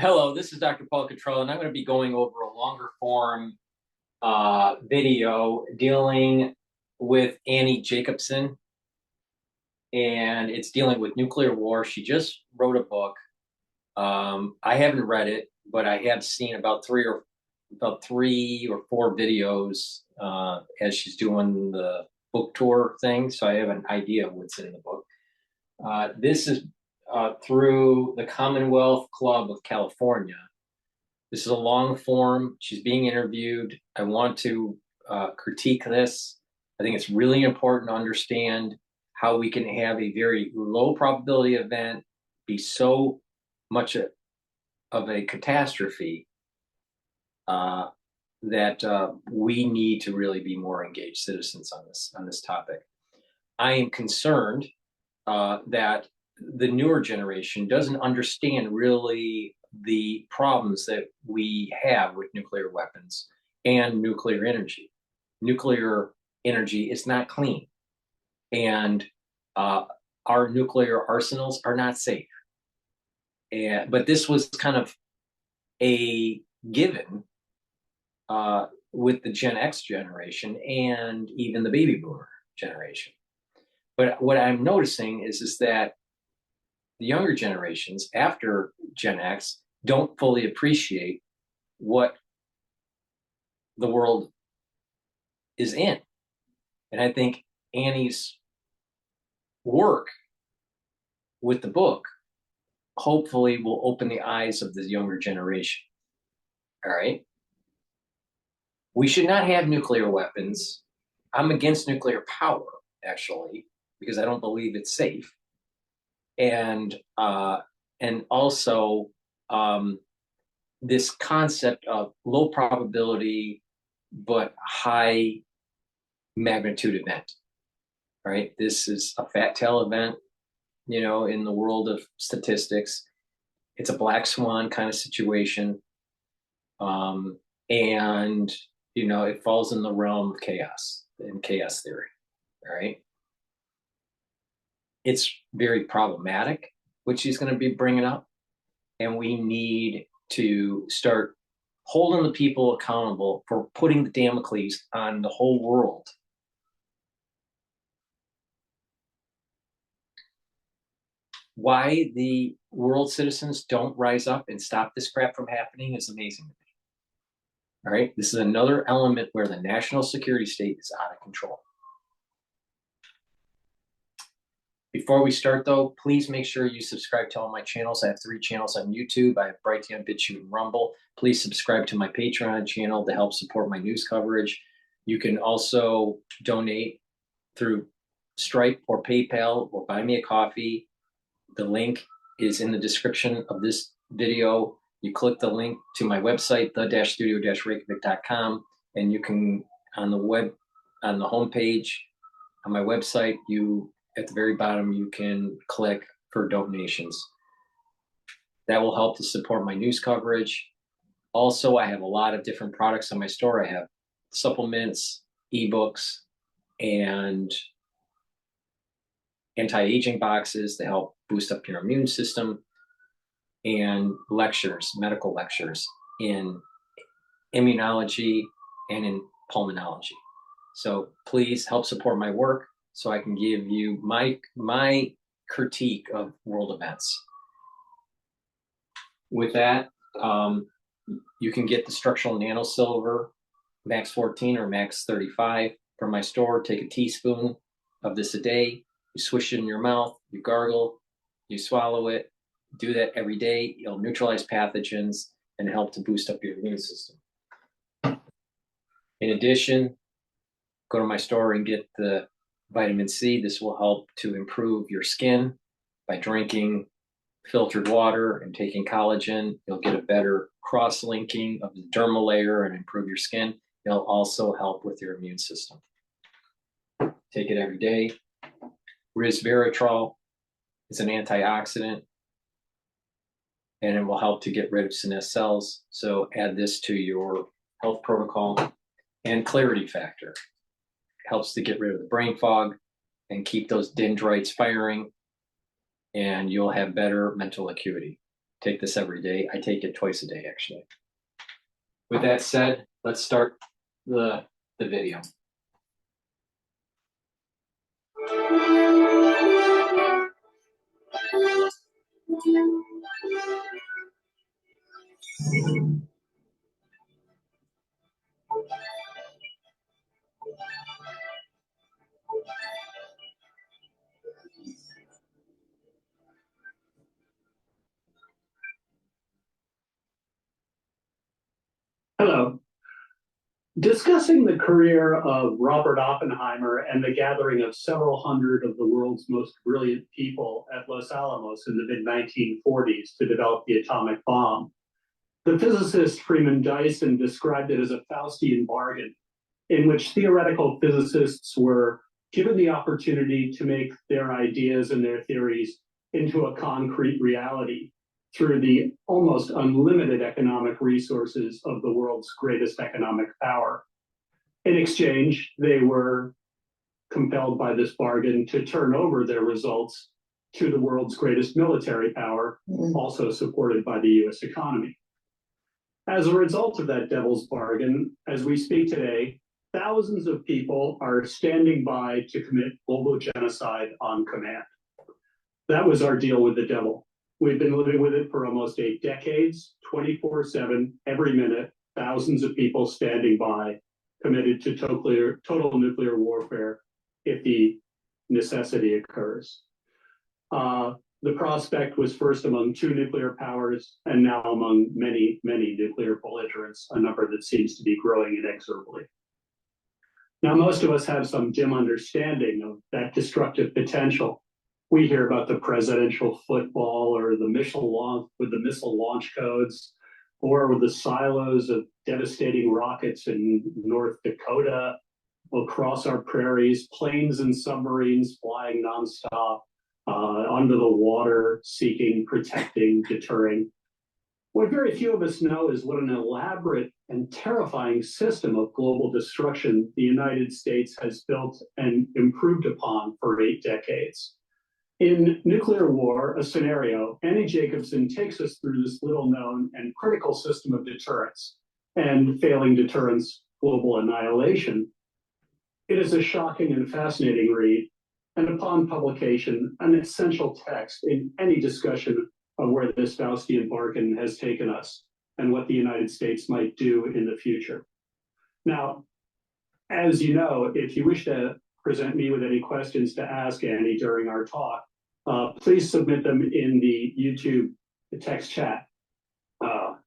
Hello, this is Dr. Paul Cottrell, and I'm going to be going over a longer form video dealing with Annie Jacobsen, and it's dealing with nuclear war. She just wrote a book. I haven't read it, but I have seen about three or four videos as she's doing the book tour thing, so I have an idea of what's in the book. This is through the Commonwealth Club of California. This is a long form. She's being interviewed. I want to critique this. I think it's really important to understand how we can have a very low probability event be so much of a catastrophe that we need to really be more engaged citizens on this topic. I am concerned that the newer generation doesn't understand really the problems that we have with nuclear weapons and nuclear energy. Nuclear energy is not clean, and our nuclear arsenals are not safe. But this was kind of a given with the Gen X generation and even the baby boomer generation. But what I'm noticing is that the younger generations after Gen X don't fully appreciate what the world is in. And I think Annie's work with the book hopefully will open the eyes of the younger generation. All right. We should not have nuclear weapons. I'm against nuclear power, actually, because I don't believe it's safe. And also this concept of low probability but high magnitude event. Right? This is a fat tail event, in the world of statistics. It's a black swan kind of situation. And it falls in the realm of chaos and chaos theory. All right. It's very problematic, which he's going to be bringing up. And we need to start holding the people accountable for putting the Damocles on the whole world. Why the world citizens don't rise up and stop this crap from happening is amazing to me. All right. This is another element where the national security state is out of control. Before we start, though, please make sure you subscribe to all my channels. I have 3 channels on YouTube. I have Brighteon, Bitchute, and Rumble. Please subscribe to my Patreon channel to help support my news coverage. You can also donate through Stripe or PayPal or buy me a coffee. The link is in the description of this video. You click the link to my website, the-studio-reykjavik.com, and you can, on the homepage on my website, at the very bottom, you can click for donations. That will help to support my news coverage. Also, I have a lot of different products on my store. I have supplements, ebooks, and anti-aging boxes to help boost up your immune system, and lectures, medical lectures in immunology and in pulmonology. So please help support my work so I can give you my critique of world events. With that, you can get the structural nano silver max 14 or max 35 from my store. Take a teaspoon of this a day. You swish it in your mouth, you gargle, you swallow it. Do that every day. It'll neutralize pathogens and help to boost up your immune system. In addition, go to my store and get the vitamin C. This will help to improve your skin by drinking filtered water and taking collagen. You'll get a better cross-linking of the dermal layer and improve your skin. It'll also help with your immune system. Take it every day. Resveratrol is an antioxidant, and it will help to get rid of senescent cells. So add this to your health protocol. And clarity factor helps to get rid of the brain fog and keep those dendrites firing, and you'll have better mental acuity. take this every day. I take it twice a day, actually. With that said, let's start the video. Hello. Discussing the career of Robert Oppenheimer and the gathering of several hundred of the world's most brilliant people at Los Alamos in the mid-1940s to develop the atomic bomb, the physicist Freeman Dyson described it as a Faustian bargain in which theoretical physicists were given the opportunity to make their ideas and their theories into a concrete reality through the almost unlimited economic resources of the world's greatest economic power. In exchange, they were compelled by this bargain to turn over their results to the world's greatest military power, also supported by the US economy. As a result of that devil's bargain, as we speak today, thousands of people are standing by to commit global genocide on command. That was our deal with the devil. We've been living with it for almost 8 decades, 24/7, every minute, thousands of people standing by, committed to total nuclear warfare if the necessity occurs. The prospect was first among 2 nuclear powers and now among many, many nuclear belligerents, a number that seems to be growing inexorably. Now, most of us have some dim understanding of that destructive potential. We hear about the presidential football or the missile launch codes, or with the silos of devastating rockets in North Dakota, across our prairies, planes and submarines flying nonstop, under the water, seeking, protecting, deterring. What very few of us know is what an elaborate and terrifying system of global destruction the United States has built and improved upon for 8 decades. In Nuclear War, a scenario, Annie Jacobsen takes us through this little-known and critical system of deterrence, and failing deterrence, global annihilation. It is a shocking and fascinating read, and upon publication, an essential text in any discussion of where this Faustian bargain has taken us and what the United States might do in the future. Now, as you know, if you wish to present me with any questions to ask Annie during our talk, please submit them in the YouTube text chat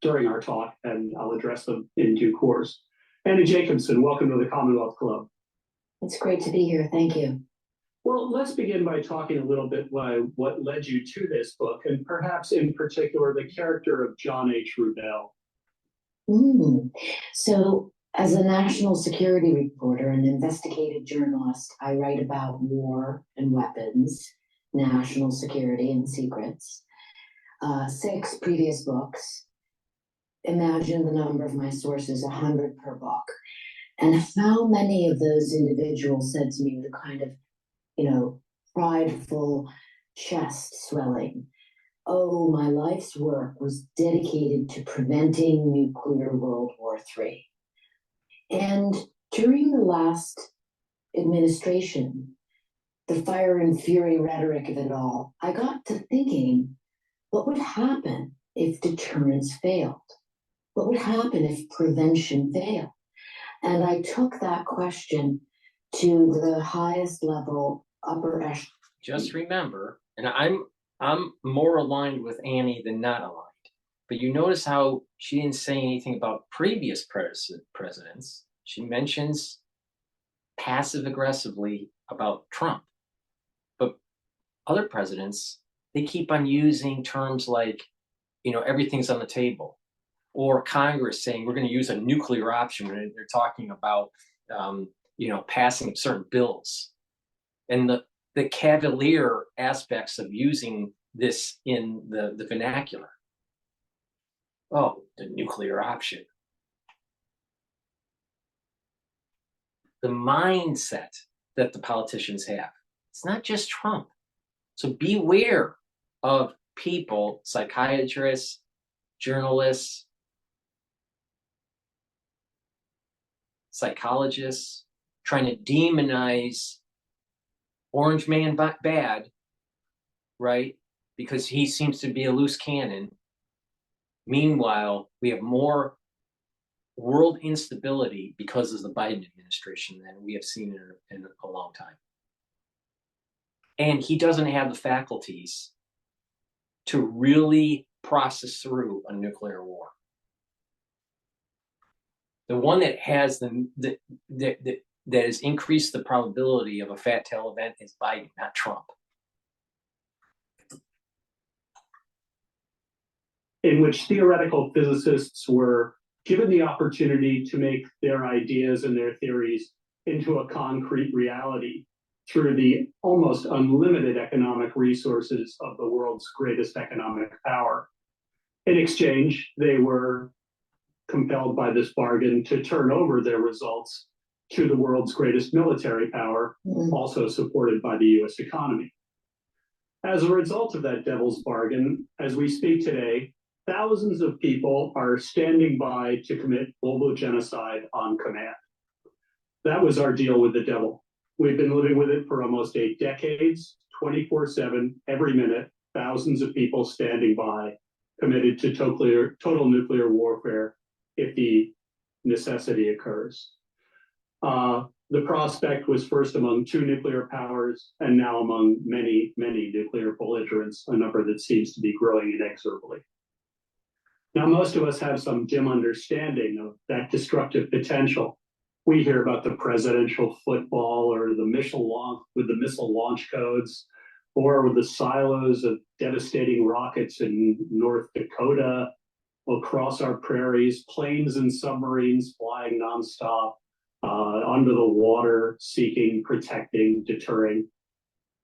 during our talk, and I'll address them in due course. Annie Jacobsen, welcome to the Commonwealth Club. It's great to be here. Thank you. Well, let's begin by talking a little bit about what led you to this book, and perhaps in particular the character of John H. Rubel. So, as a national security reporter and investigative journalist, I write about war and weapons, national security and secrets. 6 previous books. Imagine the number of my sources, 100 per book. And how many of those individuals said to me with a kind of, prideful chest swelling, oh, my life's work was dedicated to preventing nuclear World War III. And during the last administration, the fire and fury rhetoric of it all, I got to thinking, what would happen if deterrence failed? What would happen if prevention failed? And I took that question to the highest level, upper echelon. Just remember, and I'm more aligned with Annie than not aligned, but you notice how she didn't say anything about previous presidents. She mentions passive aggressively about Trump, but other presidents, they keep on using terms like, everything's on the table, or Congress saying we're going to use a nuclear option when they're talking about, passing certain bills, and the cavalier aspects of using this in the vernacular. Oh, the nuclear option. The mindset that the politicians have. It's not just Trump. So beware of people, psychiatrists, journalists, psychologists, trying to demonize Orange Man bad, right? Because he seems to be a loose cannon. Meanwhile, we have more world instability because of the Biden administration than we have seen in a long time. And he doesn't have the faculties to really process through a nuclear war. The one that has that has increased the probability of a fat tail event is Biden, not Trump. In which theoretical physicists were given the opportunity to make their ideas and their theories into a concrete reality through the almost unlimited economic resources of the world's greatest economic power. In exchange, they were compelled by this bargain to turn over their results to the world's greatest military power, also supported by the US economy. As a result of that devil's bargain, as we speak today, thousands of people are standing by to commit global genocide on command. That was our deal with the devil. We've been living with it for almost 8 decades, 24/7, every minute, thousands of people standing by, committed to total nuclear warfare if the necessity occurs. The prospect was first among 2 nuclear powers and now among many, many nuclear belligerents, a number that seems to be growing inexorably. Now, most of us have some dim understanding of that destructive potential. We hear about the presidential football or the missile launch codes, or with the silos of devastating rockets in North Dakota, across our prairies, planes and submarines flying nonstop, under the water, seeking, protecting, deterring.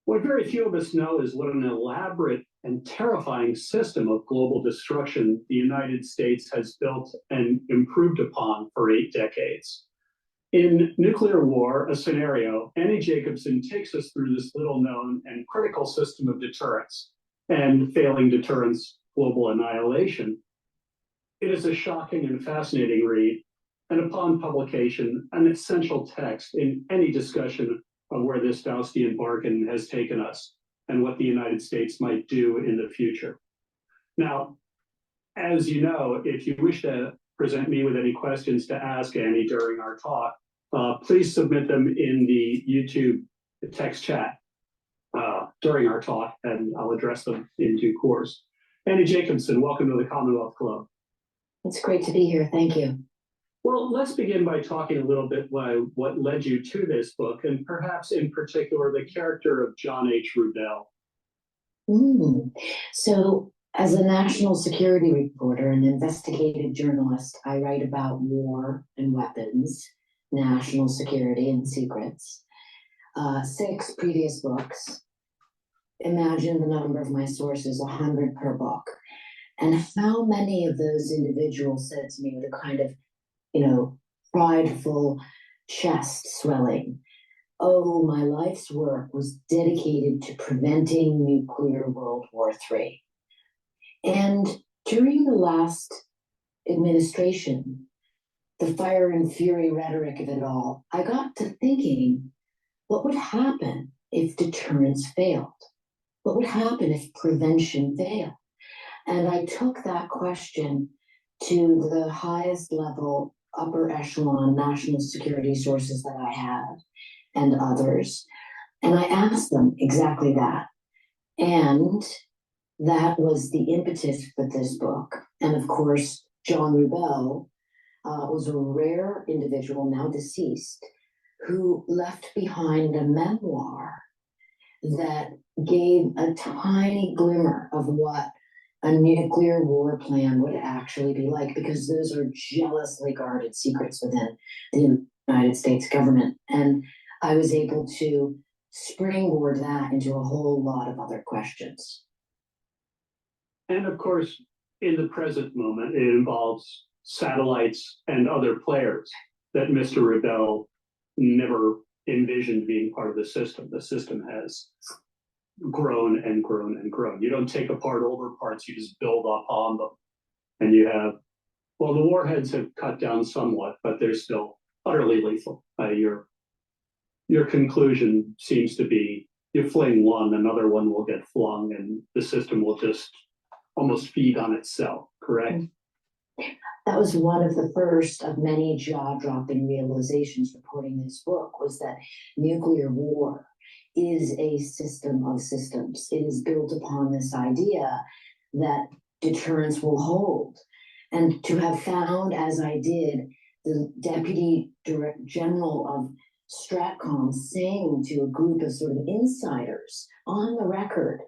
What very few of us know is what an elaborate and terrifying system of global destruction the United States has built and improved upon for 8 decades. In Nuclear War, a scenario, Annie Jacobsen takes us through this little-known and critical system of deterrence, and failing deterrence, global annihilation. It is a shocking and fascinating read, and upon publication, an essential text in any discussion of where this Faustian bargain has taken us and what the United States might do in the future. Now, as you know, if you wish to present me with any questions to ask Annie during our talk, please submit them in the YouTube text chat during our talk, and I'll address them in due course. Annie Jacobsen, welcome to the Commonwealth Club. It's great to be here. Thank you. Well, let's begin by talking a little bit about what led you to this book, and perhaps in particular the character of John H. Rubel. So, as a national security reporter and investigative journalist, I write about war and weapons, national security and secrets. 6 previous books. Imagine the number of my sources, 100 per book. And how many of those individuals said to me with a kind of, prideful chest swelling, oh, my life's work was dedicated to preventing nuclear World War III. And during the last administration, the fire and fury rhetoric of it all, I got to thinking, what would happen if deterrence failed? What would happen if prevention failed? And I took that question to the highest level, upper echelon national security sources that I had and others. And I asked them exactly that. And that was the impetus for this book. And of course, John Rubel was a rare individual, now deceased, who left behind a memoir that gave a tiny glimmer of what a nuclear war plan would actually be like, because those are jealously guarded secrets within the United States government. And I was able to springboard that into a whole lot of other questions. And of course, in the present moment, it involves satellites and other players that Mr. Rubel never envisioned being part of the system. The system has grown and grown and grown. You don't take apart older parts, you just build up on them. And you have, well, the warheads have cut down somewhat, but they're still utterly lethal. Your conclusion seems to be you fling one, another one will get flung, and the system will just almost feed on itself, correct? That was one of the first of many jaw-dropping realizations reporting this book, was that nuclear war is a system of systems. It is built upon this idea that deterrence will hold. And to have found, as I did, the Deputy Director General of Stratcom saying to a group of sort of insiders on the record,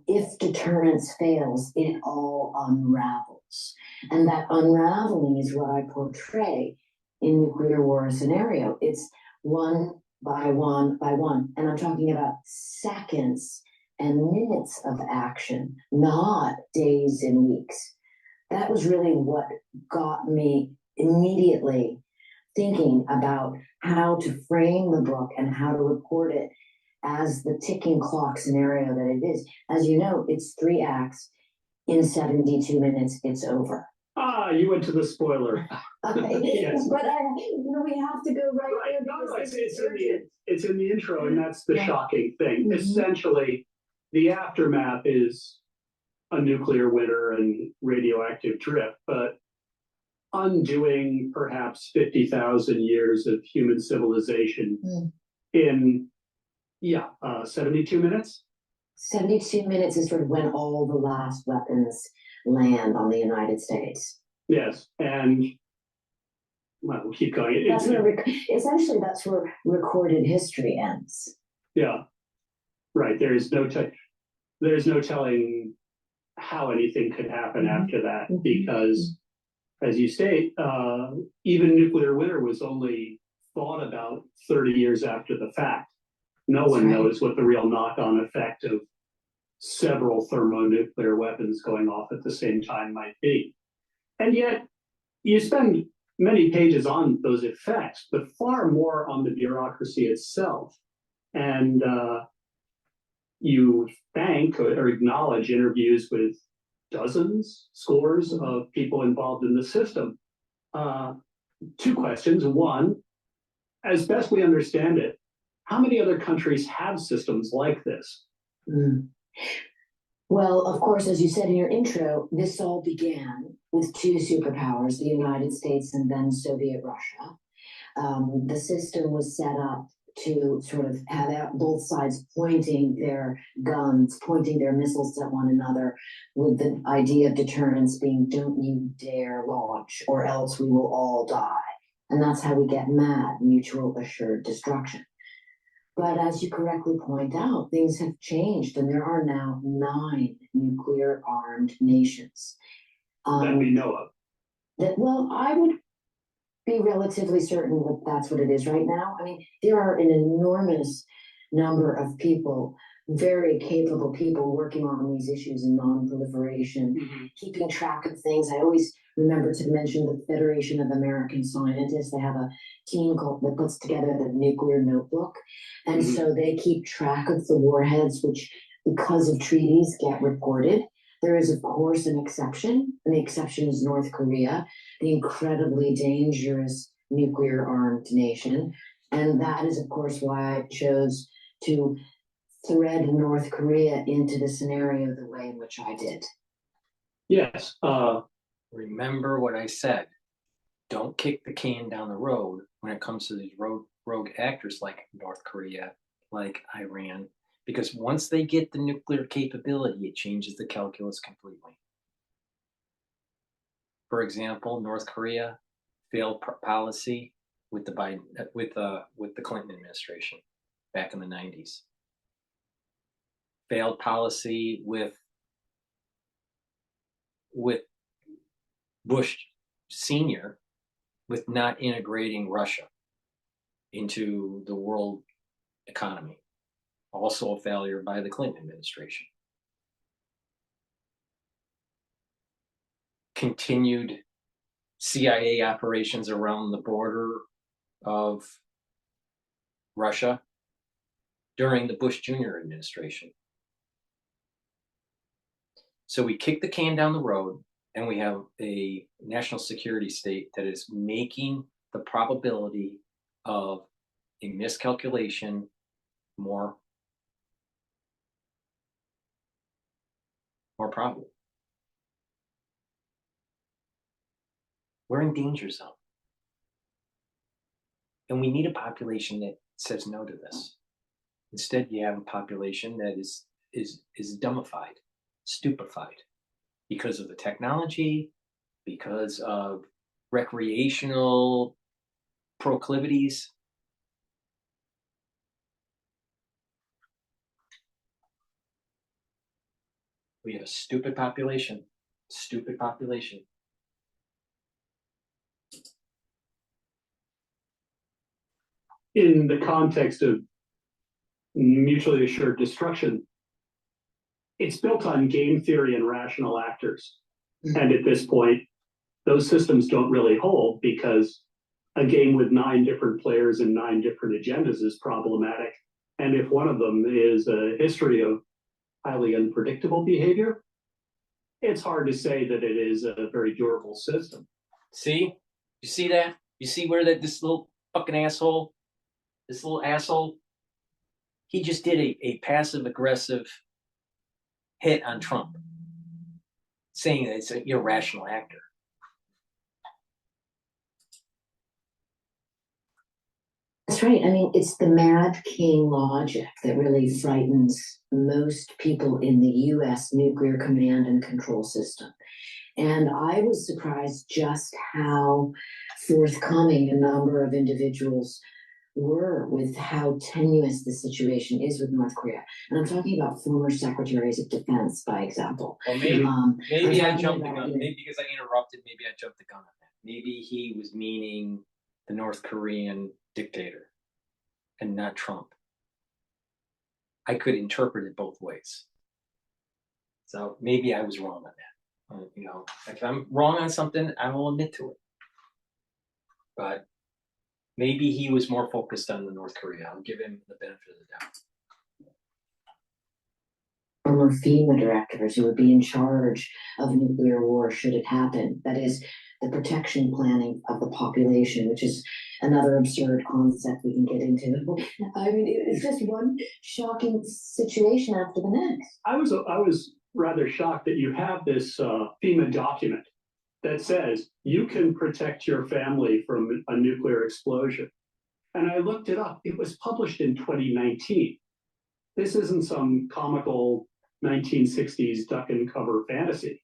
if deterrence fails, it all unravels. And that unraveling is what I portray in nuclear war scenario. It's one by one by one. And I'm talking about seconds and minutes of action, not days and weeks. That was really what got me immediately thinking about how to frame the book and how to report it as the ticking clock scenario that it is. As you know, it's 3 acts. In 72 minutes, it's over. Ah, you went to the spoiler. Yes. But we have to go right there. No, it's in the intro, and that's the shocking thing. Essentially, the aftermath is a nuclear winter and radioactive drift, but undoing perhaps 50,000 years of human civilization in 72 minutes. 72 minutes is sort of when all the last weapons land on the United States. Yes, and well, we'll keep going. Essentially, that's where recorded history ends. Yeah, right. There's no telling how anything could happen after that, because, as you state, even nuclear winter was only thought about 30 years after the fact. No one knows what the real knock-on effect of several thermonuclear weapons going off at the same time might be. And yet, you spend many pages on those effects, but far more on the bureaucracy itself. And you thank or acknowledge interviews with dozens, scores of people involved in the system. 2 questions. One, as best we understand it, how many other countries have systems like this? Well, of course, as you said in your intro, this all began with 2 superpowers, the United States and then Soviet Russia. The system was set up to sort of have both sides pointing their guns, pointing their missiles at one another, with the idea of deterrence being, don't you dare launch, or else we will all die. And that's how we get MAD, mutual assured destruction. But as you correctly point out, things have changed, and there are now 9 nuclear-armed nations. That we know of. Well, I would be relatively certain that that's what it is right now. I mean, there are an enormous number of people, very capable people, working on these issues in non-proliferation, keeping track of things. I always remember to mention the Federation of American Scientists. They have a team that puts together the nuclear notebook. And so they keep track of the warheads, which, because of treaties, get reported. There is, of course, an exception, and the exception is North Korea, the incredibly dangerous nuclear-armed nation. And that is, of course, why I chose to thread North Korea into the scenario the way in which I did. Yes. Remember what I said. Don't kick the can down the road when it comes to these rogue actors like North Korea, like Iran, because once they get the nuclear capability, it changes the calculus completely. For example, North Korea failed policy with the Clinton administration back in the 90s. Failed policy with Bush Sr. with not integrating Russia into the world economy. Also a failure by the Clinton administration. Continued CIA operations around the border of Russia during the Bush Jr. administration. So we kick the can down the road, and we have a national security state that is making the probability of a miscalculation more probable. We're in danger zone. And we need a population that says no to this. Instead, you have a population that is dumbified, stupefied, because of the technology, because of recreational proclivities. We have a stupid population. Stupid population. In the context of mutually assured destruction, it's built on game theory and rational actors. And at this point, those systems don't really hold, because a game with 9 different players and 9 different agendas is problematic. And if one of them is a history of highly unpredictable behavior, it's hard to say that it is a very durable system. See? You see that? You see where this little fucking asshole, he just did a passive aggressive hit on Trump, saying that it's an irrational actor. That's right. I mean, it's the Mad King logic that really frightens most people in the U.S. nuclear command and control system. And I was surprised just how forthcoming a number of individuals were with how tenuous the situation is with North Korea. And I'm talking about former secretaries of defense, by example. Well, maybe I jumped the gun. Maybe because I interrupted, maybe I jumped the gun on that. Maybe he was meaning the North Korean dictator and not Trump. I could interpret it both ways. So maybe I was wrong on that. You know, if I'm wrong on something, I will admit to it. But maybe he was more focused on the North Korea. I'll give him the benefit of the doubt. Former FEMA directors who would be in charge of nuclear war should it happen. That is, the protection planning of the population, which is another absurd concept we can get into. I mean, it's just one shocking situation after the next. I was rather shocked that you have this FEMA document that says you can protect your family from a nuclear explosion. And I looked it up. It was published in 2019. This isn't some comical 1960s duck and cover fantasy.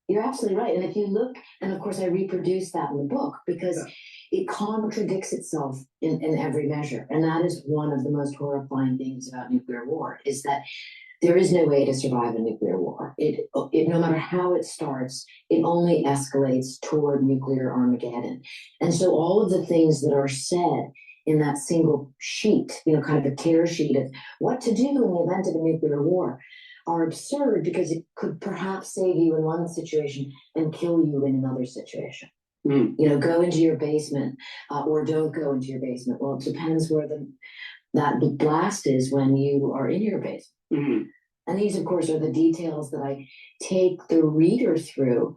You're absolutely right. And if you look, and of course I reproduced that in the book, because it contradicts itself in every measure. And that is one of the most horrifying things about nuclear war, is that there is no way to survive a nuclear war. It no matter how it starts, it only escalates toward nuclear Armageddon. And so all of the things that are said in that single sheet, you know, kind of a tear sheet of what to do in the event of a nuclear war, are absurd, because it could perhaps save you in one situation and kill you in another situation. You know, go into your basement or don't go into your basement. Well, it depends where the blast is when you are in your basement. And these, of course, are the details that I take the reader through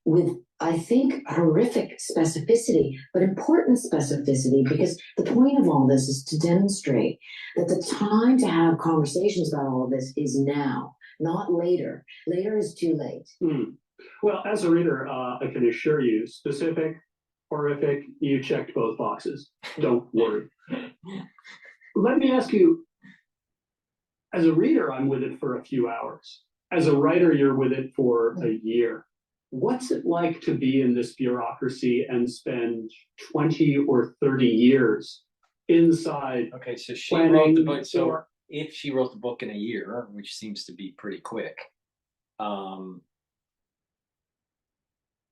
with, I think, horrific specificity, but important specificity, because the point of all this is to demonstrate that the time to have conversations about all of this is now, not later. Later is too late. Well, as a reader, I can assure you, specific, horrific, you checked both boxes. Don't worry. Let me ask you, as a reader, I'm with it for a few hours. As a writer, you're with it for a year. What's it like to be in this bureaucracy and spend 20 or 30 years inside? Okay, so she wrote the book. So if she wrote the book in a year, which seems to be pretty quick,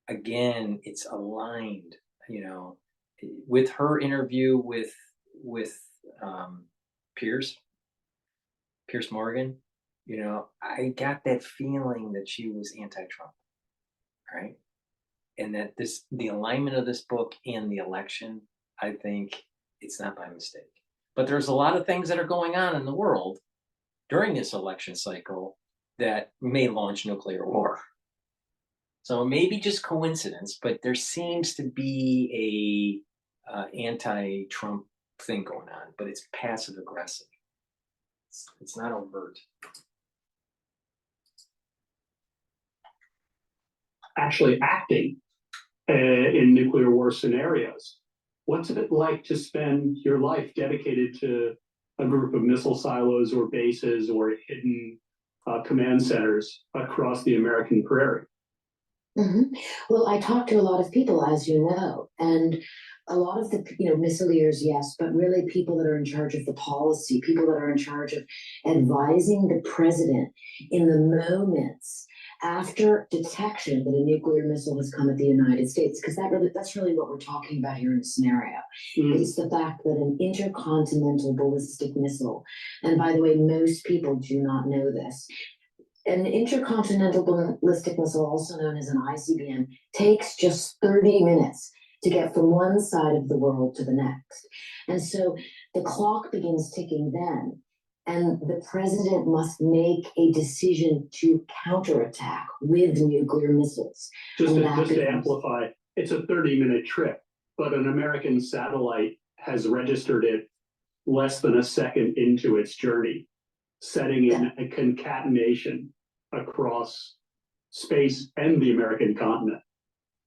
again, it's aligned, you know, with her interview with Piers Morgan. You know, I got that feeling that she was anti-Trump, right? And that the alignment of this book and the election, I think it's not by mistake. But there's a lot of things that are going on in the world during this election cycle that may launch nuclear war. So it may be just coincidence, but there seems to be a anti-Trump thing going on, but it's passive aggressive. It's not overt. Actually acting in nuclear war scenarios. What's it like to spend your life dedicated to a group of missile silos or bases or hidden command centers across the American prairie? Mm-hmm. Well, I talk to a lot of people, as you know, and a lot of the missileers, yes, but really people that are in charge of the policy, people that are in charge of advising the president in the moments after detection that a nuclear missile has come at the United States, because that's really what we're talking about here in the scenario. It's the fact that an intercontinental ballistic missile, and by the way, most people do not know this. An intercontinental ballistic missile, also known as an ICBM, takes just 30 minutes to get from one side of the world to the next. And so the clock begins ticking then, and the president must make a decision to counterattack with nuclear missiles. Just to amplify, it's a 30-minute trip, but an American satellite has registered it less than a second into its journey, setting in a concatenation across space and the American continent.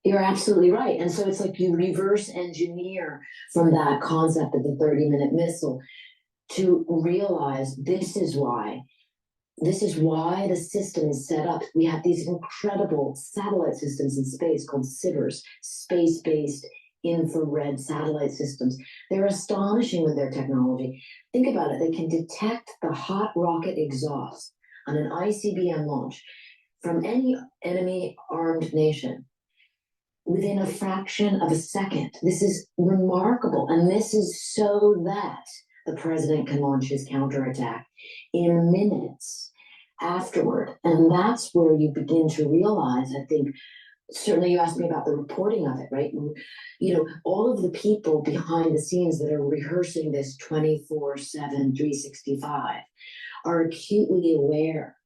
You're absolutely right. And so it's like you reverse engineer from that concept of the 30-minute missile to realize this is why the system is set up. We have these incredible satellite systems in space called SIBRs, space-based infrared satellite systems. They're astonishing with their technology. Think about it. They can detect the hot rocket exhaust on an ICBM launch from any enemy armed nation within a fraction of a second. This is remarkable. And this is so that the president can launch his counterattack in minutes afterward. And that's where you begin to realize, I think, certainly you asked me about the reporting of it, right? All of the people behind the scenes that are rehearsing this 24/7, 365 are acutely aware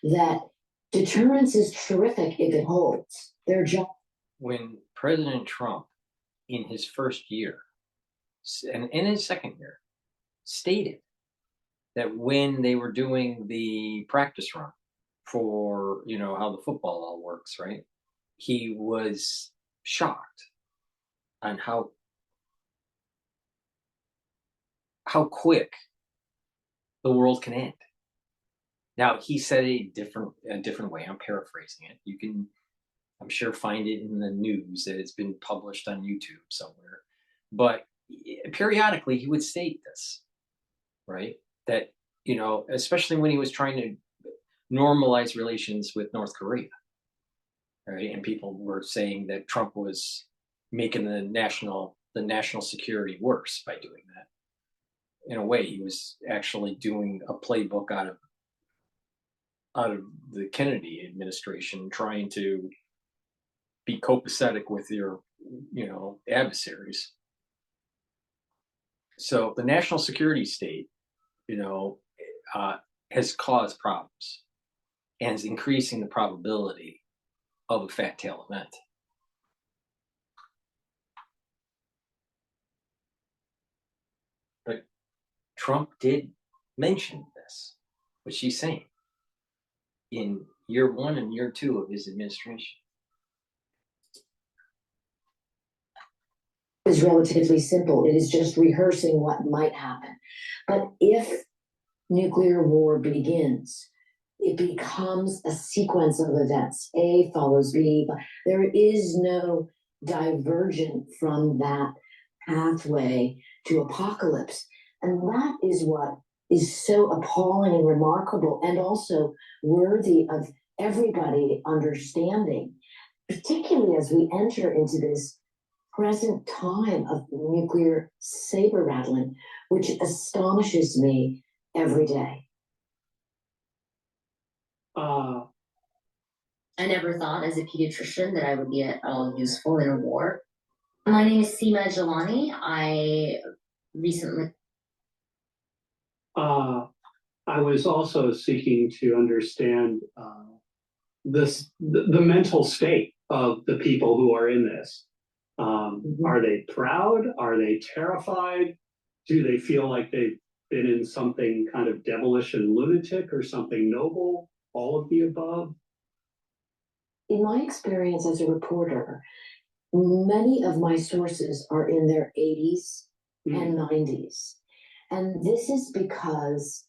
that deterrence is terrific if it holds. Their job. When President Trump, in his first year, and in his second year, stated that when they were doing the practice run for, how the football all works, right? He was shocked on how quick the world can end. Now, he said a different way. I'm paraphrasing it. You can, I'm sure, find it in the news that it's been published on YouTube somewhere. But periodically he would state this, right? That, especially when he was trying to normalize relations with North Korea, right? And people were saying that Trump was making the national security worse by doing that. In a way, he was actually doing a playbook out of the Kennedy administration, trying to be copacetic with your, adversaries. So the national security state, has caused problems and is increasing the probability of a fat tail event. But Trump did mention this, what she's saying, in year 1 and year 2 of his administration. Is relatively simple. It is just rehearsing what might happen. But if nuclear war begins, it becomes a sequence of events. A follows B. There is no divergent from that pathway to apocalypse. And that is what is so appalling and remarkable, and also worthy of everybody understanding, particularly as we enter into this present time of nuclear saber rattling, which astonishes me every day. I never thought as a pediatrician that I would be at all useful in a war. My name is Seema Jalani. I recently I was also seeking to understand the mental state of the people who are in this. Are they proud? Are they terrified? Do they feel like they've been in something kind of devilish and lunatic or something noble? All of the above? In my experience as a reporter, many of my sources are in their 80s and 90s. And this is because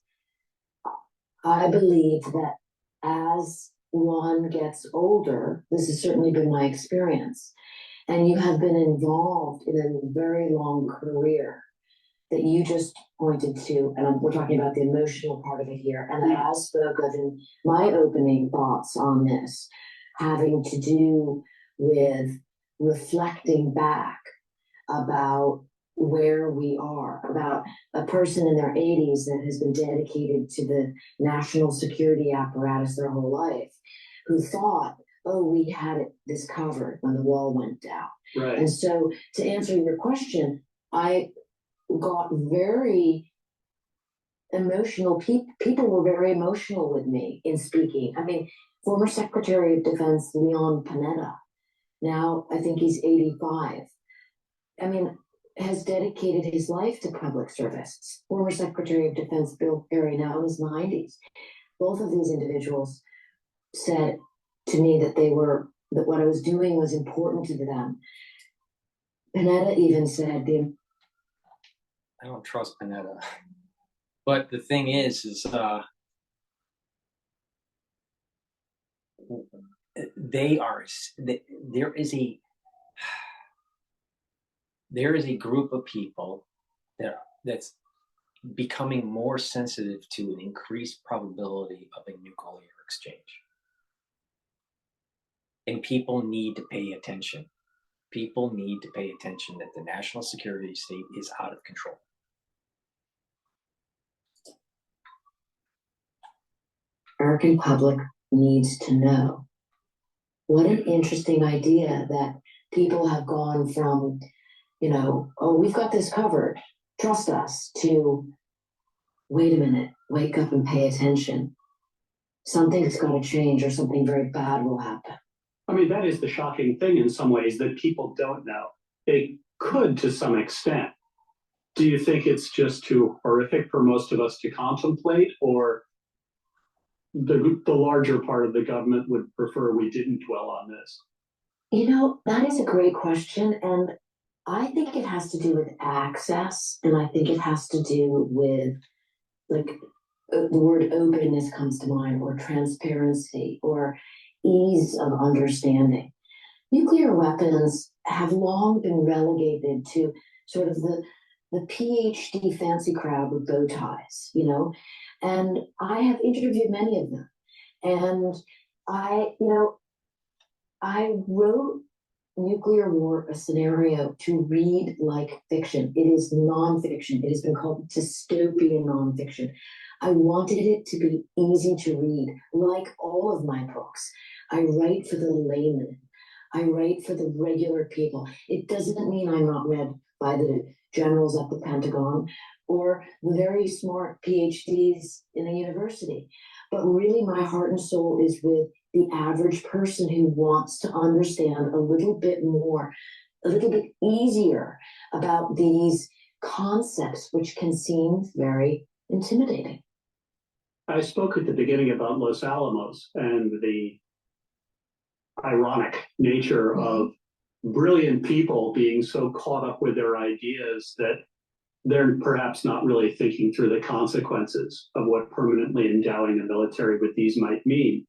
I believe that as one gets older, this has certainly been my experience, and you have been involved in a very long career that you just pointed to, and we're talking about the emotional part of it here, and I spoke of in my opening thoughts on this, having to do with reflecting back about where we are, about a person in their 80s that has been dedicated to the national security apparatus their whole life, who thought, oh, we had this covered when the wall went down. Right. And so to answer your question, I got very emotional. People were very emotional with me in speaking. I mean, former Secretary of Defense Leon Panetta, now I think he's 85. I mean, has dedicated his life to public service. Former Secretary of Defense Bill Perry, now in his 90s. Both of these individuals said to me that that what I was doing was important to them. Panetta even said I don't trust Panetta. But the thing is there is a group of people that's becoming more sensitive to an increased probability of a nuclear exchange. And people need to pay attention. People need to pay attention that the national security state is out of control. American public needs to know. What an interesting idea that people have gone from, oh, we've got this covered, trust us, to wait a minute, wake up and pay attention. Something's got to change or something very bad will happen. I mean, that is the shocking thing in some ways, that people don't know. They could to some extent. Do you think it's just too horrific for most of us to contemplate, or the larger part of the government would prefer we didn't dwell on this? That is a great question. And I think it has to do with access. And I think it has to do with, like, the word openness comes to mind, or transparency, or ease of understanding. Nuclear weapons have long been relegated to sort of the Ph.D. fancy crowd with bow ties, and I have interviewed many of them. And I wrote Nuclear War, a scenario, to read like fiction. It is nonfiction. It has been called dystopian nonfiction. I wanted it to be easy to read, like all of my books. I write for the layman. I write for the regular people. It doesn't mean I'm not read by the generals at the Pentagon or the very smart PhDs in a university. But really, my heart and soul is with the average person who wants to understand a little bit more, a little bit easier about these concepts, which can seem very intimidating. I spoke at the beginning about Los Alamos and the ironic nature of brilliant people being so caught up with their ideas that they're perhaps not really thinking through the consequences of what permanently endowing the military with these might mean.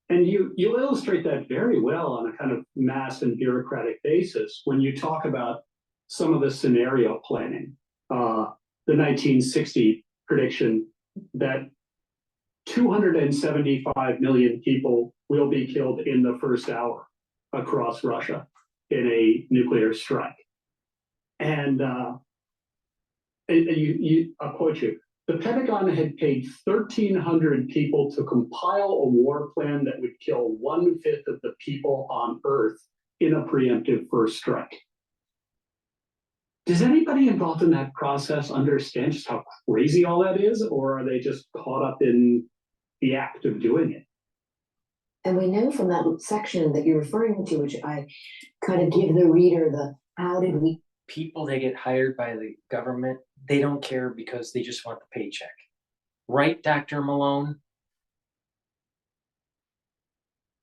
And you illustrate that very well on a kind of mass and bureaucratic basis when you talk about some of the scenario planning. The 1960 prediction that 275 million people will be killed in the first hour across Russia in a nuclear strike. And I'll quote you. The Pentagon had paid 1,300 people to compile a war plan that would kill 1/5 of the people on Earth in a preemptive first strike. Does anybody involved in that process understand just how crazy all that is, or are they just caught up in the act of doing it? And we know from that section that you're referring to, which I kind of give the reader the how did we. People that get hired by the government, they don't care because they just want the paycheck. Right, Dr. Malone?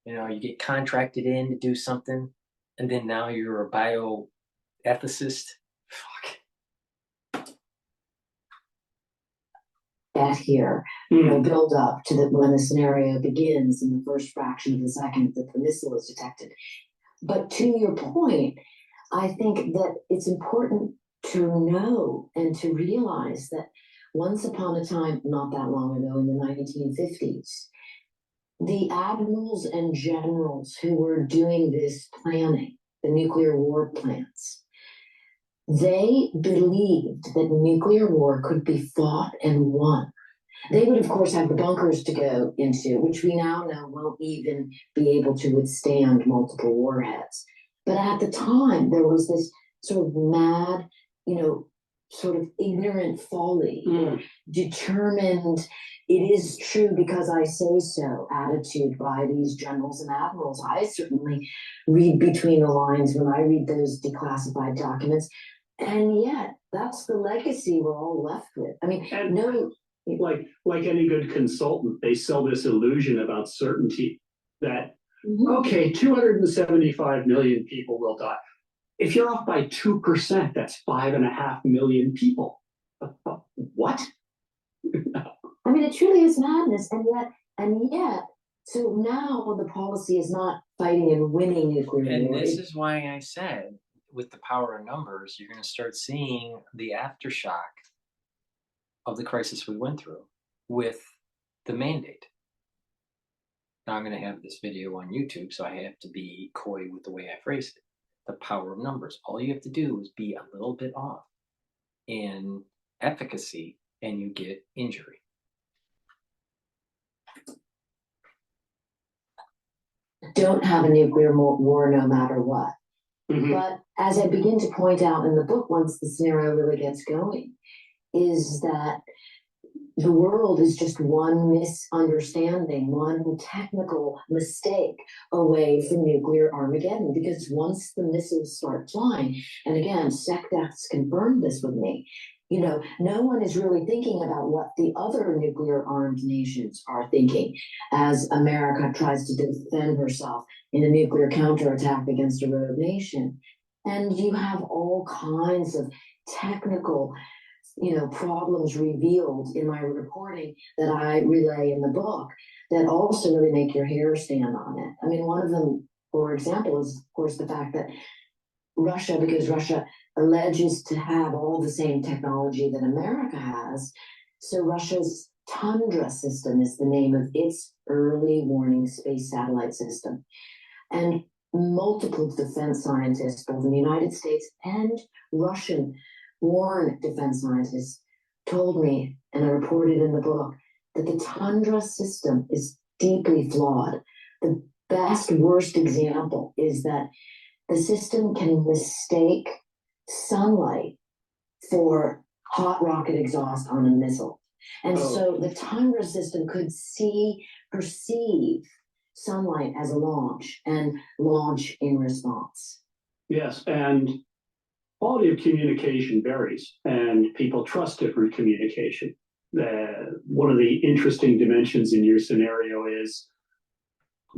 You know, you get contracted in to do something, and then now you're a bioethicist. Fuck. That here, build up to when the scenario begins in the first fraction of a second that the missile is detected. But to your point, I think that it's important to know and to realize that once upon a time, not that long ago in the 1950s, the admirals and generals who were doing this planning, the nuclear war plans, they believed that nuclear war could be fought and won. They would, of course, have the bunkers to go into, which we now know won't even be able to withstand multiple warheads. But at the time, there was this sort of mad, sort of ignorant folly, determined, it is true because I say so attitude by these generals and admirals. I certainly read between the lines when I read those declassified documents. And yet, that's the legacy we're all left with. I mean, like any good consultant, they sell this illusion about certainty that, okay, 275 million people will die. If you're off by 2%, that's 5.5 million people. What? I mean, it truly is madness. And yet, so now the policy is not fighting and winning nuclear war. And this is why I said, with the power of numbers, you're going to start seeing the aftershock of the crisis we went through with the mandate. Now I'm going to have this video on YouTube, so I have to be coy with the way I phrased it. The power of numbers. All you have to do is be a little bit off in efficacy and you get injury. Don't have a nuclear war no matter what. But as I begin to point out in the book, once the scenario really gets going, is that the world is just one misunderstanding, one technical mistake away from nuclear Armageddon. Because once the missiles start flying, and again, SecDef's confirmed this with me, no one is really thinking about what the other nuclear armed nations are thinking as America tries to defend herself in a nuclear counterattack against a rogue nation. And you have all kinds of technical problems revealed in my reporting that I relay in the book that also really make your hair stand on it. I mean, one of them, for example, is, of course, the fact that because Russia alleges to have all the same technology that America has, so Russia's Tundra system is the name of its early warning space satellite system. And multiple defense scientists, both in the United States and Russian born defense scientists, told me, and I reported in the book, that the Tundra system is deeply flawed. The worst example is that the system can mistake sunlight for hot rocket exhaust on a missile. And so the Tundra system could perceive sunlight as a launch and launch in response. Yes, and quality of communication varies, and people trust different communication. One of the interesting dimensions in your scenario is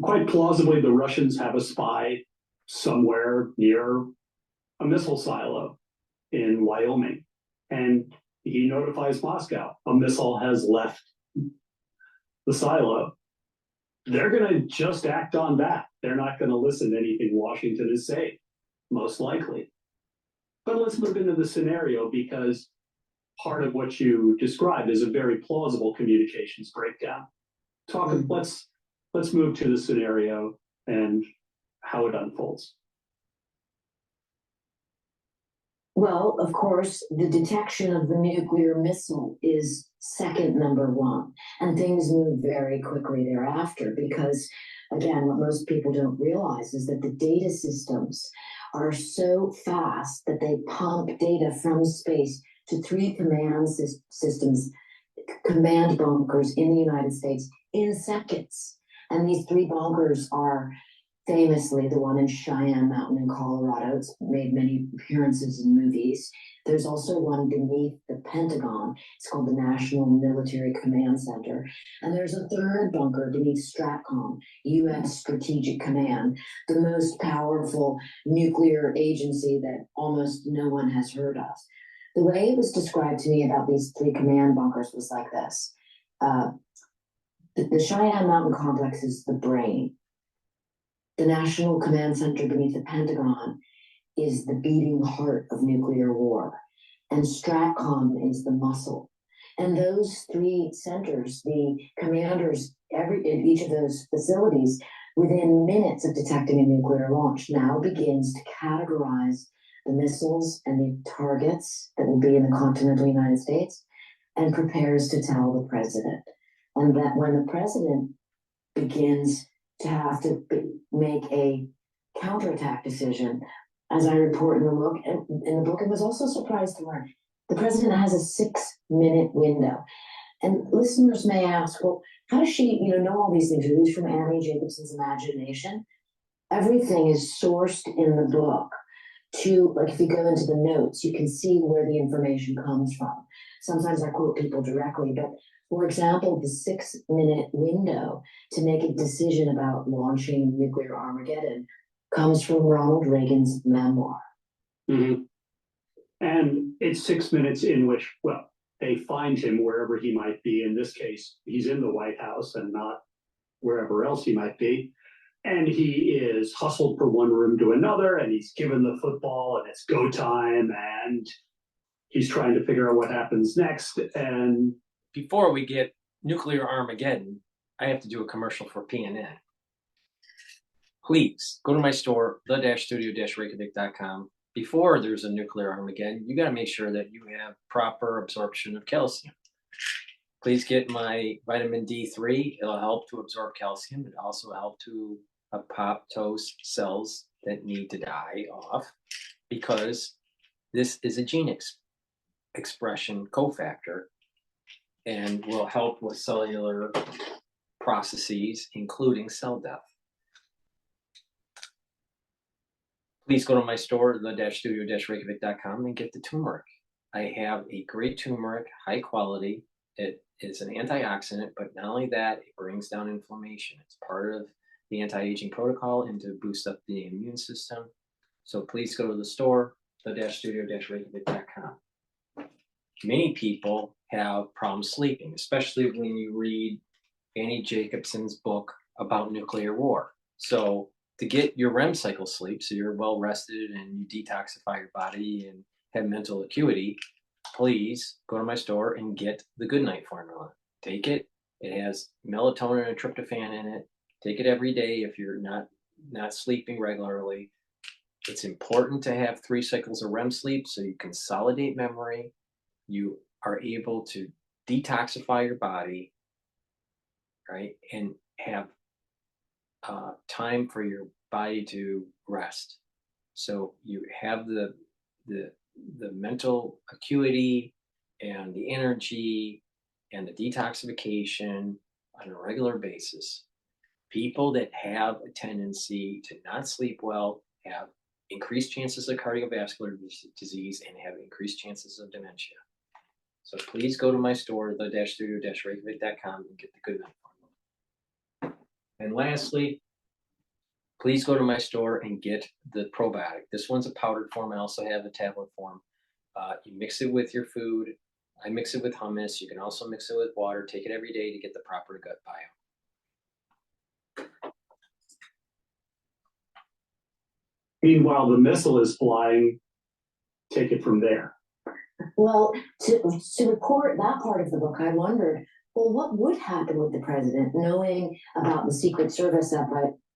quite plausibly the Russians have a spy somewhere near a missile silo in Wyoming, and he notifies Moscow a missile has left the silo. They're going to just act on that. They're not going to listen to anything Washington is saying, most likely. But let's move into the scenario, because part of what you described is a very plausible communications breakdown. Let's move to the scenario and how it unfolds. Well, of course, the detection of the nuclear missile is second number one, and things move very quickly thereafter because, again, what most people don't realize is that the data systems are so fast that they pump data from space to three command systems, command bunkers in the United States in seconds. And these three bunkers are famously the one in Cheyenne Mountain in Colorado. It's made many appearances in movies. There's also one beneath the Pentagon. It's called the National Military Command Center. And there's a third bunker beneath STRATCOM, U.S. Strategic Command, the most powerful nuclear agency that almost no one has heard of. The way it was described to me about these three command bunkers was like this. The Cheyenne Mountain complex is the brain. The National Command Center beneath the Pentagon is the beating heart of nuclear war. And STRATCOM is the muscle. And those three centers, the commanders in each of those facilities, within minutes of detecting a nuclear launch, now begins to categorize the missiles and the targets that will be in the continental United States and prepares to tell the president. And that when the president begins to have to make a counterattack decision, as I report in the book, I was also surprised to learn the president has a 6-minute window. And listeners may ask, well, how does she, know all these things? Are these from Annie Jacobsen's imagination? Everything is sourced in the book. If you go into the notes, you can see where the information comes from. Sometimes I quote people directly, but for example, the 6-minute window to make a decision about launching nuclear Armageddon comes from Ronald Reagan's memoir. Mm-hmm. And it's 6 minutes in which, they find him wherever he might be. In this case, he's in the White House and not wherever else he might be. And he is hustled from one room to another, and he's given the football, and it's go time, and he's trying to figure out what happens next. And before we get nuclear Armageddon, I have to do a commercial for PNN. Please go to my store, the-studio-reykjavik.com. Before there's a nuclear Armageddon, you got to make sure that you have proper absorption of calcium. Please get my vitamin D3. It'll help to absorb calcium. It also help to apoptose cells that need to die off, because this is a gene expression cofactor and will help with cellular processes, including cell death. Please go to my store, the-studio-reykjavik.com, and get the turmeric. I have a great turmeric, high quality. It is an antioxidant, but not only that, it brings down inflammation. It's part of the anti-aging protocol and to boost up the immune system. So please go to the store, the-studio-reykjavik.com. Many people have problems sleeping, especially when you read Annie Jacobsen's book about nuclear war. So to get your REM cycle sleep, so you're well rested and you detoxify your body and have mental acuity, please go to my store and get the Good Night formula. Take it. It has melatonin and tryptophan in it. Take it every day if you're not sleeping regularly. It's important to have 3 cycles of REM sleep so you consolidate memory. You are able to detoxify your body, right, and have time for your body to rest. So you have the mental acuity and the energy and the detoxification on a regular basis. People that have a tendency to not sleep well have increased chances of cardiovascular disease and have increased chances of dementia. So please go to my store, the-studio-reykjavik.com, and get the Good Night formula. And lastly, please go to my store and get the probiotic. This one's a powdered form. I also have a tablet form. You mix it with your food. I mix it with hummus. You can also mix it with water. Take it every day to get the proper gut biome. Meanwhile, the missile is flying. Take it from there. Well, to report that part of the book, I wondered, well, what would happen with the president, knowing about the Secret Service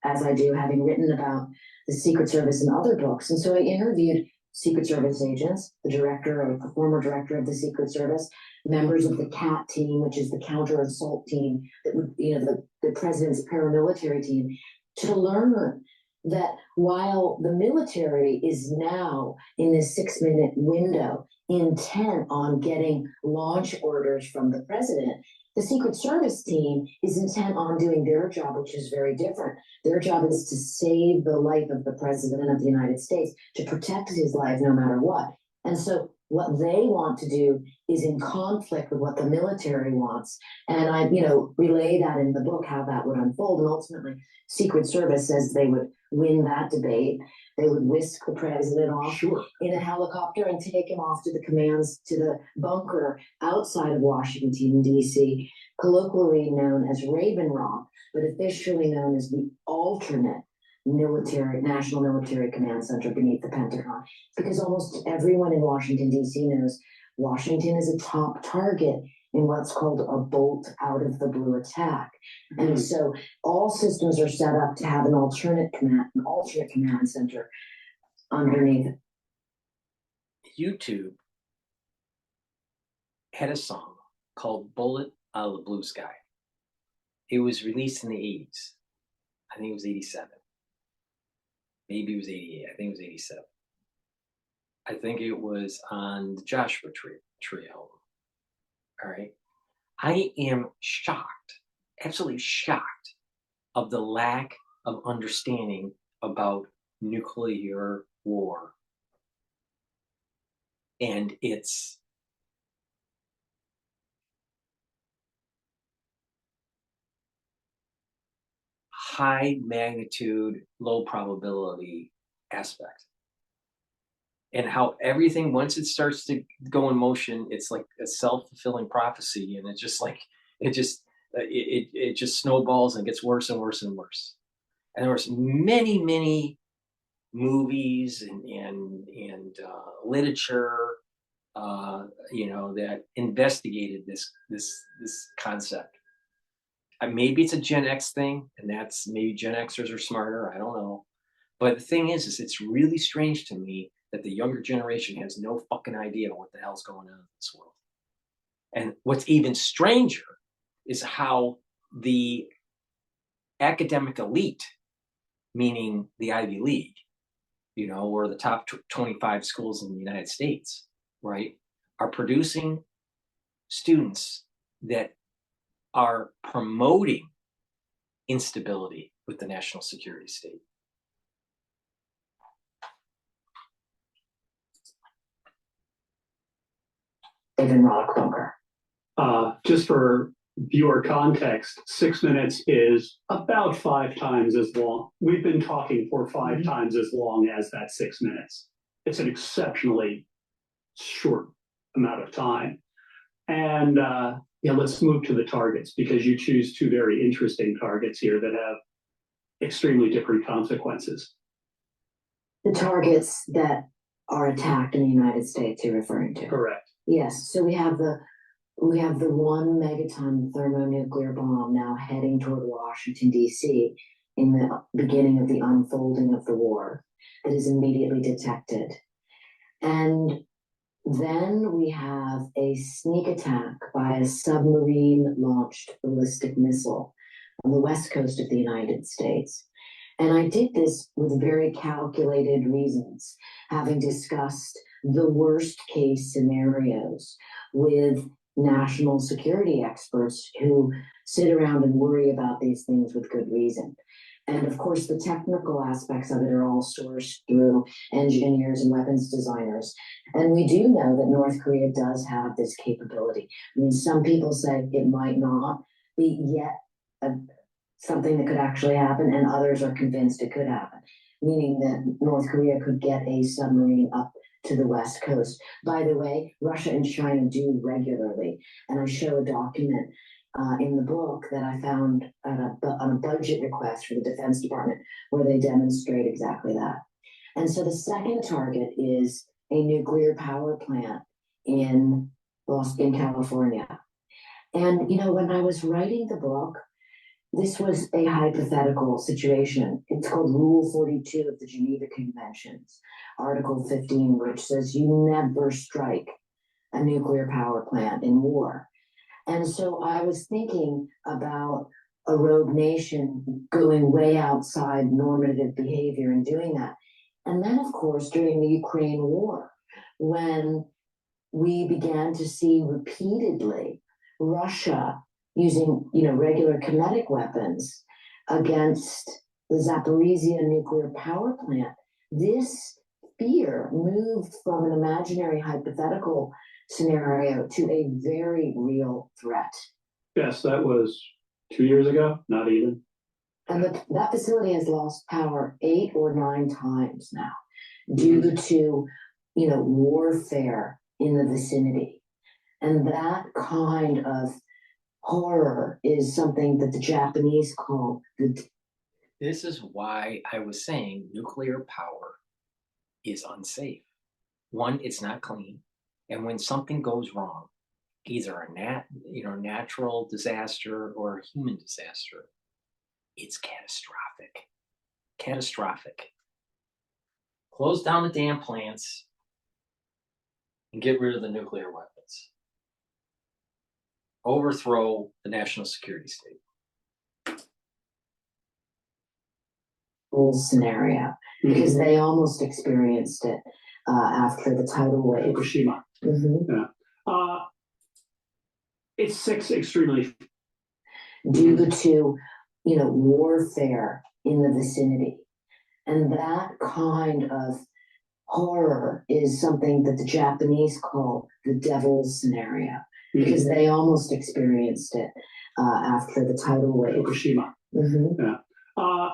as I do, having written about the Secret Service in other books. And so I interviewed Secret Service agents, the former director of the Secret Service, members of the CAT team, which is the counter assault team, that would, the president's paramilitary team, to learn that while the military is now in this 6-minute window intent on getting launch orders from the president, the Secret Service team is intent on doing their job, which is very different. Their job is to save the life of the President of the United States, to protect his life no matter what. And so what they want to do is in conflict with what the military wants. And I, relay that in the book, how that would unfold. And ultimately, Secret Service says they would win that debate. They would whisk the president off in a helicopter and take him off to the bunker outside of Washington, D.C., colloquially known as Raven Rock, but officially known as the alternate National Military Command Center beneath the Pentagon, because almost everyone in Washington, D.C. knows Washington is a top target in what's called a bolt out of the blue attack. Mm-hmm. And so all systems are set up to have an alternate command center underneath. YouTube had a song called Bullet Out of the Blue Sky. It was released in the 80s. I think it was 87. Maybe it was 88. I think it was 87. I think it was on the Joshua Tree album. All right. I am shocked, absolutely shocked, of the lack of understanding about nuclear war and its high magnitude, low probability aspect. And how everything, once it starts to go in motion, it's like a self-fulfilling prophecy, and it just snowballs and gets worse and worse and worse. And there was many movies and literature, that investigated this concept. Maybe it's a Gen X thing, and maybe Gen Xers are smarter. I don't know. But the thing is it's really strange to me that the younger generation has no fucking idea what the hell's going on in this world. And what's even stranger is how the academic elite, meaning the Ivy League, or the top 25 schools in the United States, right, are producing students that are promoting instability with the national security state. Raven Rock bunker. Just for viewer context, 6 minutes is about 5 times as long. We've been talking for 5 times as long as that 6 minutes. It's an exceptionally short amount of time. And let's move to the targets, because you choose 2 very interesting targets here that have extremely different consequences. The targets that are attacked in the United States you're referring to? Correct. Yes. So we have the 1 megaton thermonuclear bomb now heading toward Washington, D.C. in the beginning of the unfolding of the war that is immediately detected. And then we have a sneak attack by a submarine-launched ballistic missile on the west coast of the United States. And I did this with very calculated reasons, having discussed the worst case scenarios with national security experts who sit around and worry about these things with good reason. And of course, the technical aspects of it are all sourced through engineers and weapons designers. And we do know that North Korea does have this capability. I mean, some people say it might not be yet something that could actually happen, and others are convinced it could happen, meaning that North Korea could get a submarine up to the West Coast. By the way, Russia and China do regularly, and I show a document in the book that I found on a budget request for the Defense Department where they demonstrate exactly that. And so the second target is a nuclear power plant in California. And, when I was writing the book, this was a hypothetical situation. It's called Rule 42 of the Geneva Conventions, Article 15, which says you never strike a nuclear power plant in war. And so I was thinking about a rogue nation going way outside normative behavior and doing that. And then, of course, during the Ukraine war, when we began to see repeatedly Russia using, regular kinetic weapons against the Zaporizhia nuclear power plant, this fear moved from an imaginary hypothetical scenario to a very real threat. Yes, that was 2 years ago, not even. And that facility has lost power 8 or 9 times now due to, warfare in the vicinity. And that kind of horror is something that the Japanese call the. This is why I was saying nuclear power is unsafe. One, it's not clean. And when something goes wrong, either a natural disaster or a human disaster, it's catastrophic. Catastrophic. Close down the damn plants and get rid of the nuclear weapons. Overthrow the national security state. Scenario, because they almost experienced it after the tidal wave. Fukushima. Yeah. It's extremely due to warfare in the vicinity, and that kind of horror is something that the Japanese call the devil's scenario, because they almost experienced it after the tidal wave. Fukushima. Yeah.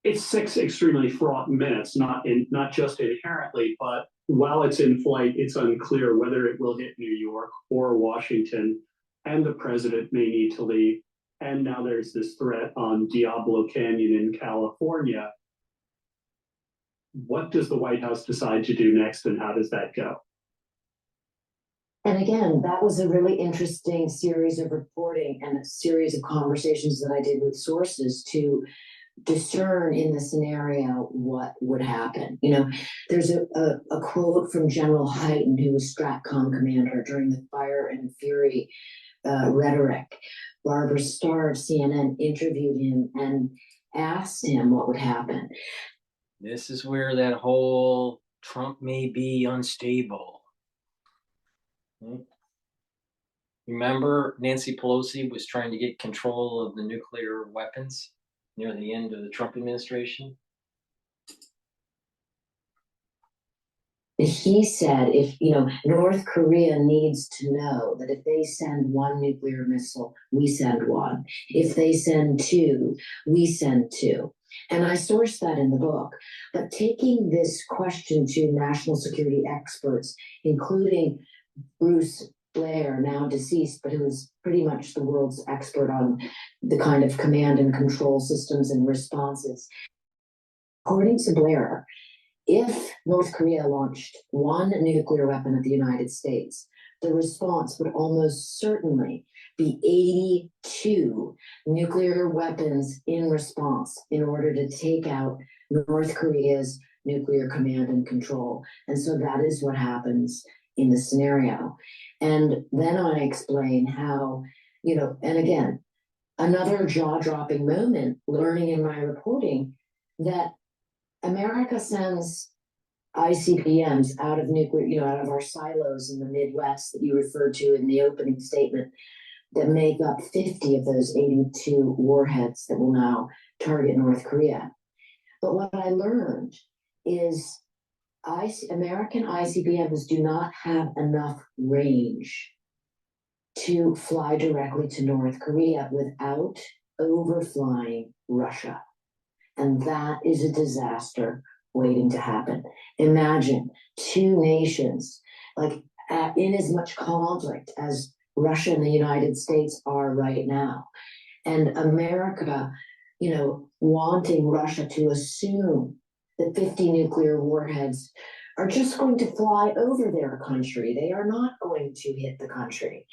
It's 6 extremely fraught minutes, not just inherently, but while it's in flight, it's unclear whether it will hit New York or Washington, and the president may need to leave. And now there's this threat on Diablo Canyon in California. What does the White House decide to do next, and how does that go? And again, that was a really interesting series of reporting and a series of conversations that I did with sources to discern in the scenario what would happen. There's a quote from General Hyten, who was STRATCOM commander during the Fire and Fury rhetoric. Barbara Starr of CNN interviewed him and asked him what would happen. This is where that whole Trump may be unstable. Remember, Nancy Pelosi was trying to get control of the nuclear weapons near the end of the Trump administration? He said, North Korea needs to know that if they send 1 nuclear missile, we send 1. If they send 2, we send 2. And I sourced that in the book. But taking this question to national security experts, including Bruce Blair, now deceased, but who is pretty much the world's expert on the kind of command and control systems and responses. According to Blair, if North Korea launched 1 nuclear weapon at the United States, the response would almost certainly be 82 nuclear weapons in response in order to take out North Korea's nuclear command and control. And so that is what happens in the scenario. And then I explain how, and again, another jaw-dropping moment, learning in my reporting that America sends ICBMs out of nuclear, out of our silos in the Midwest that you referred to in the opening statement, that make up 50 of those 82 warheads that will now target North Korea. But what I learned is American ICBMs do not have enough range to fly directly to North Korea without overflying Russia. And that is a disaster waiting to happen. Imagine 2 nations, in as much conflict as Russia and the United States are right now. And America, wanting Russia to assume that 50 nuclear warheads are just going to fly over their country. They are not going to hit the country.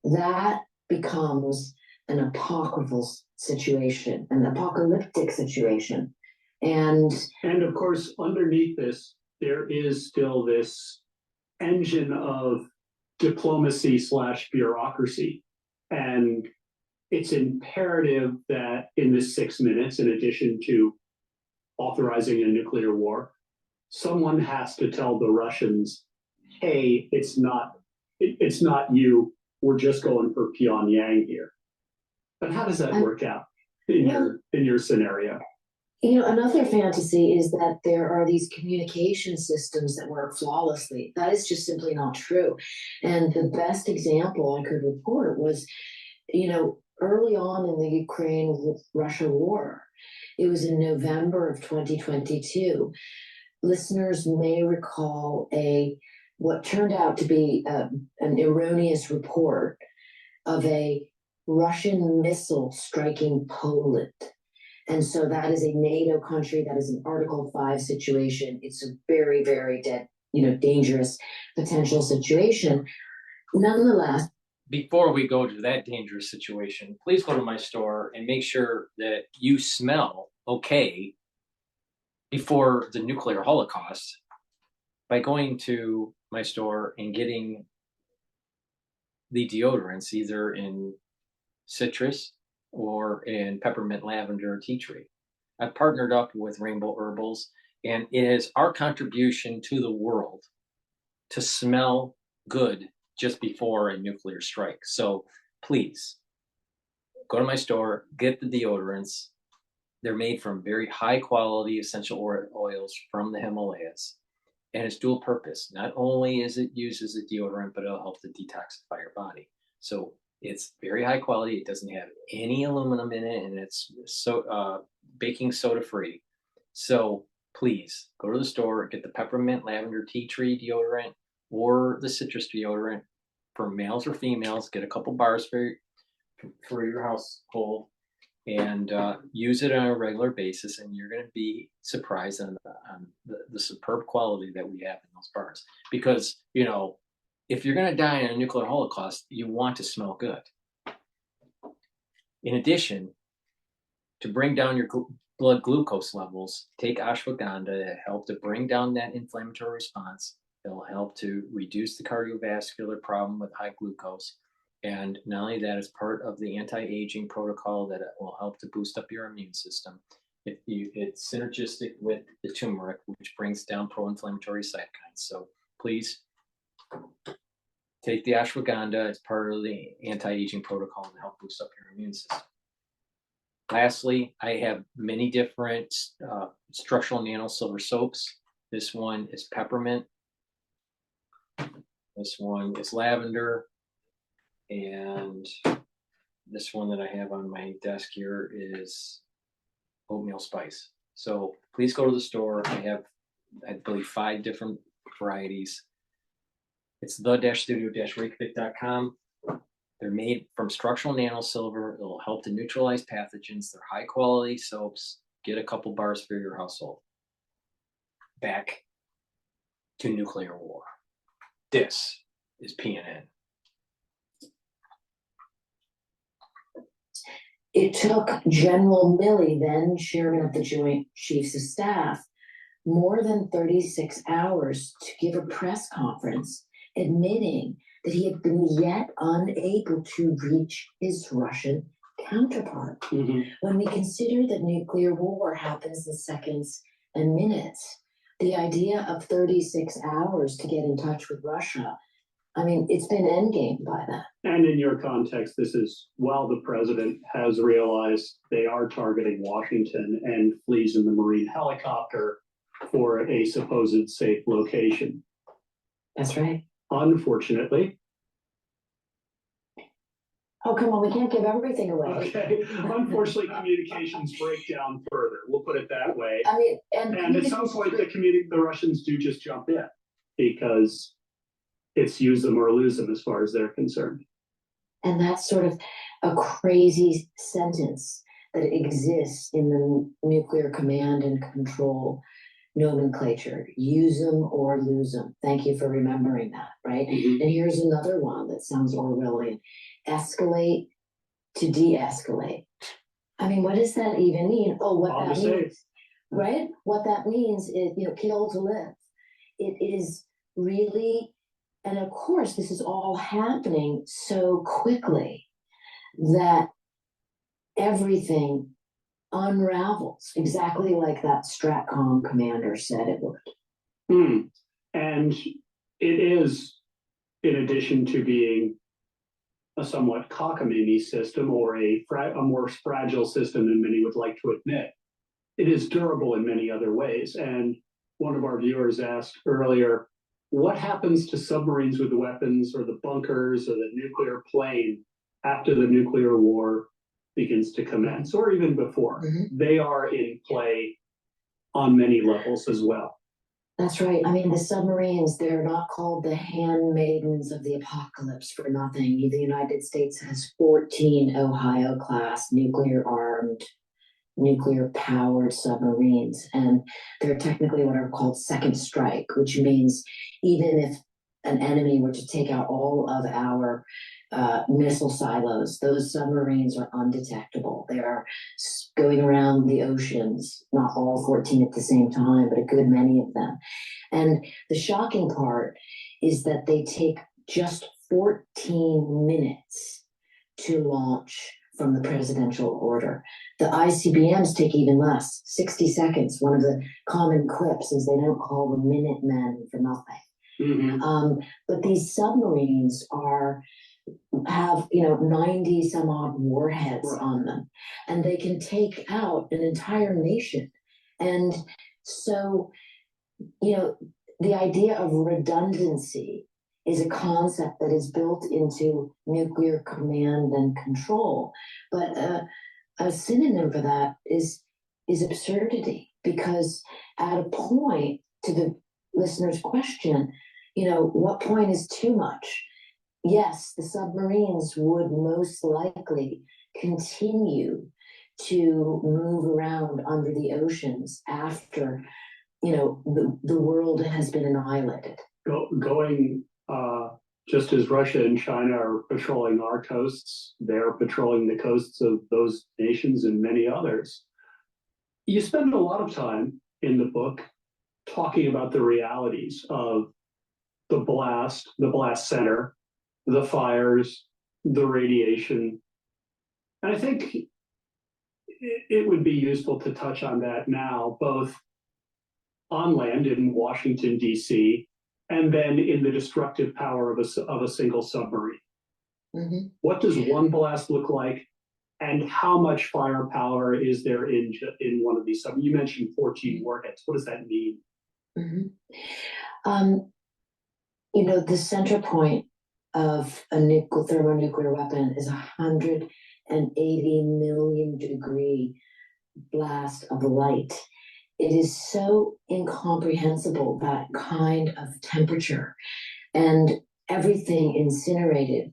That becomes an apocryphal situation, an apocalyptic situation. And of course, underneath this, there is still this engine of diplomacy / bureaucracy. And it's imperative that in this 6 minutes, in addition to authorizing a nuclear war, someone has to tell the Russians, hey, it's not you. We're just going for Pyongyang here. But how does that work out in your scenario? You know, another fantasy is that there are these communication systems that work flawlessly. That is just simply not true. And the best example I could report was, you know, early on in the Ukraine-Russia war. It was in November of 2022. Listeners may recall what turned out to be an erroneous report of a Russian missile striking Poland. And so that is a NATO country. That is an Article 5 situation. It's a very, very dangerous potential situation. Nonetheless, before we go to that dangerous situation, please go to my store and make sure that you smell okay before the nuclear holocaust by going to my store and getting the deodorants either in citrus or in peppermint, lavender, tea tree. I've partnered up with Rainbow Herbals, and it is our contribution to the world to smell good just before a nuclear strike. So please go to my store, get the deodorants. They're made from very high quality essential oils from the Himalayas. And it's dual purpose. Not only is it used as a deodorant, but it'll help to detoxify your body. So it's very high quality. It doesn't have any aluminum in it, and it's baking soda free. So please go to the store, get the peppermint, lavender, tea tree deodorant, or the citrus deodorant for males or females. Get a couple bars for your household, and use it on a regular basis, and you're going to be surprised on the superb quality that we have in those bars. Because, you know, if you're going to die in a nuclear holocaust, you want to smell good. In addition, to bring down your blood glucose levels, take ashwagandha to help to bring down that inflammatory response. It'll help to reduce the cardiovascular problem with high glucose. And not only that, it's part of the anti-aging protocol that will help to boost up your immune system. It's synergistic with the turmeric, which brings down pro-inflammatory cytokines. So please take the ashwagandha. It's part of the anti-aging protocol to help boost up your immune system. Lastly, I have many different structural nano silver soaps. This one is peppermint. This one is lavender. And this one that I have on my desk here is oatmeal spice. So please go to the store. I have, I believe, 5 different varieties. It's the-studio-reykjavik.com. They're made from structural nano silver. It'll help to neutralize pathogens. They're high quality soaps. Get a couple bars for your household. Back to nuclear war. This is PNN. it took General Milley, then chairman of the Joint Chiefs of Staff, more than 36 hours to give a press conference admitting that he had been yet unable to reach his Russian counterpart. Mhm. When we consider that nuclear war happens in seconds and minutes, the idea of 36 hours to get in touch with Russia, I mean, it's been endgame by then. And in your context, this is while the president has realized they are targeting Washington and flees in the Marine helicopter for a supposed safe location. That's right. Unfortunately. Oh, come on, we can't give everything away. Okay. Unfortunately, communications break down further. We'll put it that way. I mean, And at some point, the Russians do just jump in because it's use them or lose them as far as they're concerned. And that's sort of a crazy sentence that exists in the nuclear command and control nomenclature. Use them or lose them. Thank you for remembering that, right? Mm-hmm. And here's another one that sounds Orwellian. Escalate to de-escalate. I mean, what does that even mean? Oh, what that means, right? What that means is, kill to live. It is really, and of course, this is all happening so quickly that everything unravels exactly like that Stratcom commander said it would. And it is, in addition to being a somewhat cockamamie system or a more fragile system than many would like to admit, it is durable in many other ways. And one of our viewers asked earlier, what happens to submarines with the weapons or the bunkers or the nuclear plane after the nuclear war begins to commence, or even before? They are in play on many levels as well. That's right. I mean, the submarines, they're not called the handmaidens of the apocalypse for nothing. The United States has 14 Ohio-class nuclear-armed, nuclear-powered submarines, and they're technically what are called second strike, which means even if an enemy were to take out all of our missile silos, those submarines are undetectable. They are going around the oceans, not all 14 at the same time, but a good many of them. And the shocking part is that they take just 14 minutes to launch from the presidential order. The ICBMs take even less, 60 seconds. One of the common quips is they don't call them Minutemen for nothing. But these submarines have 90 some odd warheads on them, and they can take out an entire nation. And so the idea of redundancy is a concept that is built into nuclear command and control, but a synonym for that is absurdity, because at a point, to the listener's question, what point is too much? Yes, the submarines would most likely continue to move around under the oceans after, the world has been annihilated. Going just as Russia and China are patrolling our coasts, they're patrolling the coasts of those nations and many others. You spend a lot of time in the book talking about the realities of the blast center, the fires, the radiation. And I think it would be useful to touch on that now, both on land in Washington, D.C., and then in the destructive power of a single submarine. What does one blast look like, and how much firepower is there in one of these submarines? You mentioned 14 warheads. What does that mean? The center point of a thermonuclear weapon is 180 million degree blast of light. It is so incomprehensible, that kind of temperature, and everything incinerated.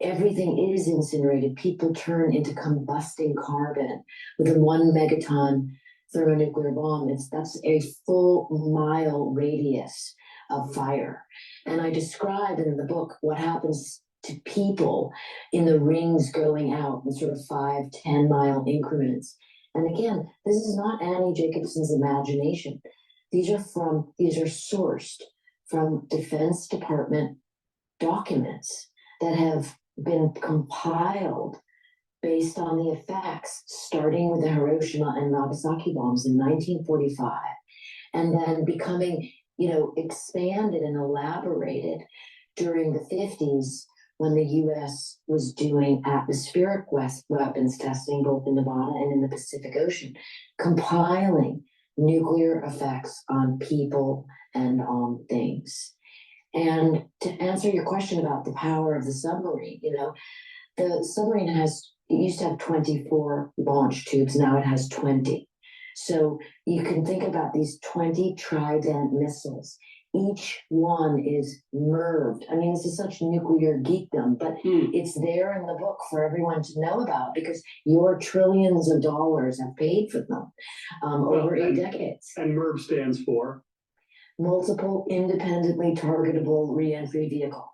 Everything is incinerated. People turn into combusting carbon with a 1 megaton thermonuclear bomb. That's a full mile radius of fire. And I describe in the book what happens to people in the rings going out in sort of 5-10 mile increments. And again, this is not Annie Jacobsen's imagination. These are sourced from Defense Department documents that have been compiled based on the effects, starting with the Hiroshima and Nagasaki bombs in 1945, and then becoming, expanded and elaborated during the 50s, when the U.S. was doing atmospheric weapons testing, both in Nevada and in the Pacific Ocean, compiling nuclear effects on people and on things. And to answer your question about the power of the submarine, the submarine used to have 24 launch tubes, now it has 20. So you can think about these 20 Trident missiles. Each one is MIRVed. I mean, this is such nuclear geekdom, but it's there in the book for everyone to know about, because your trillions of dollars have paid for them over 8 decades. And MIRV stands for? Multiple Independently Targetable Reentry Vehicle.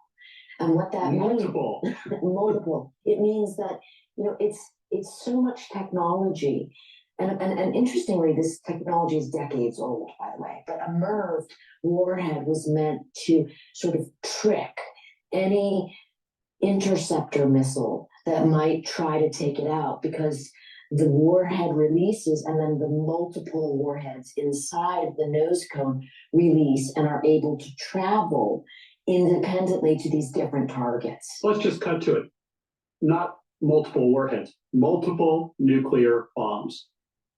And what that means, multiple. It means that, it's so much technology. And interestingly, this technology is decades old, by the way, but a MIRV warhead was meant to sort of trick any interceptor missile that might try to take it out, because the warhead releases and then the multiple warheads inside of the nose cone release and are able to travel independently to these different targets. Let's just cut to it. Not multiple warheads, multiple nuclear bombs.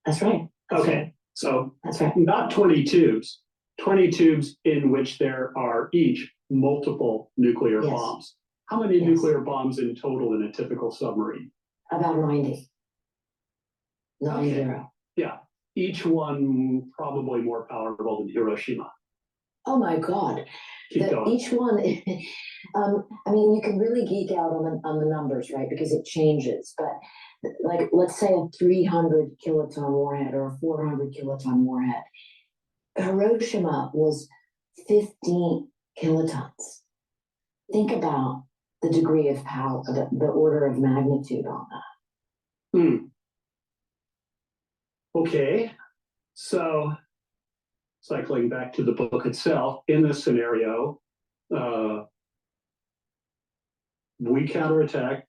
That's right. Okay, so That's right. not 20 tubes, 20 tubes in which there are each multiple nuclear Yes. bombs. How many Yes. nuclear bombs in total in a typical submarine? About 90. 90. Okay. Yeah, each one probably more powerful than Hiroshima. Oh my God. Keep going. Each one, I mean, you can really geek out on the numbers, right? Because it changes. But like, let's say a 300 kiloton warhead or a 400 kiloton warhead. Hiroshima was 15 kilotons. Think about the degree of power, the order of magnitude on that. Okay, so cycling back to the book itself, in this scenario, we counterattack.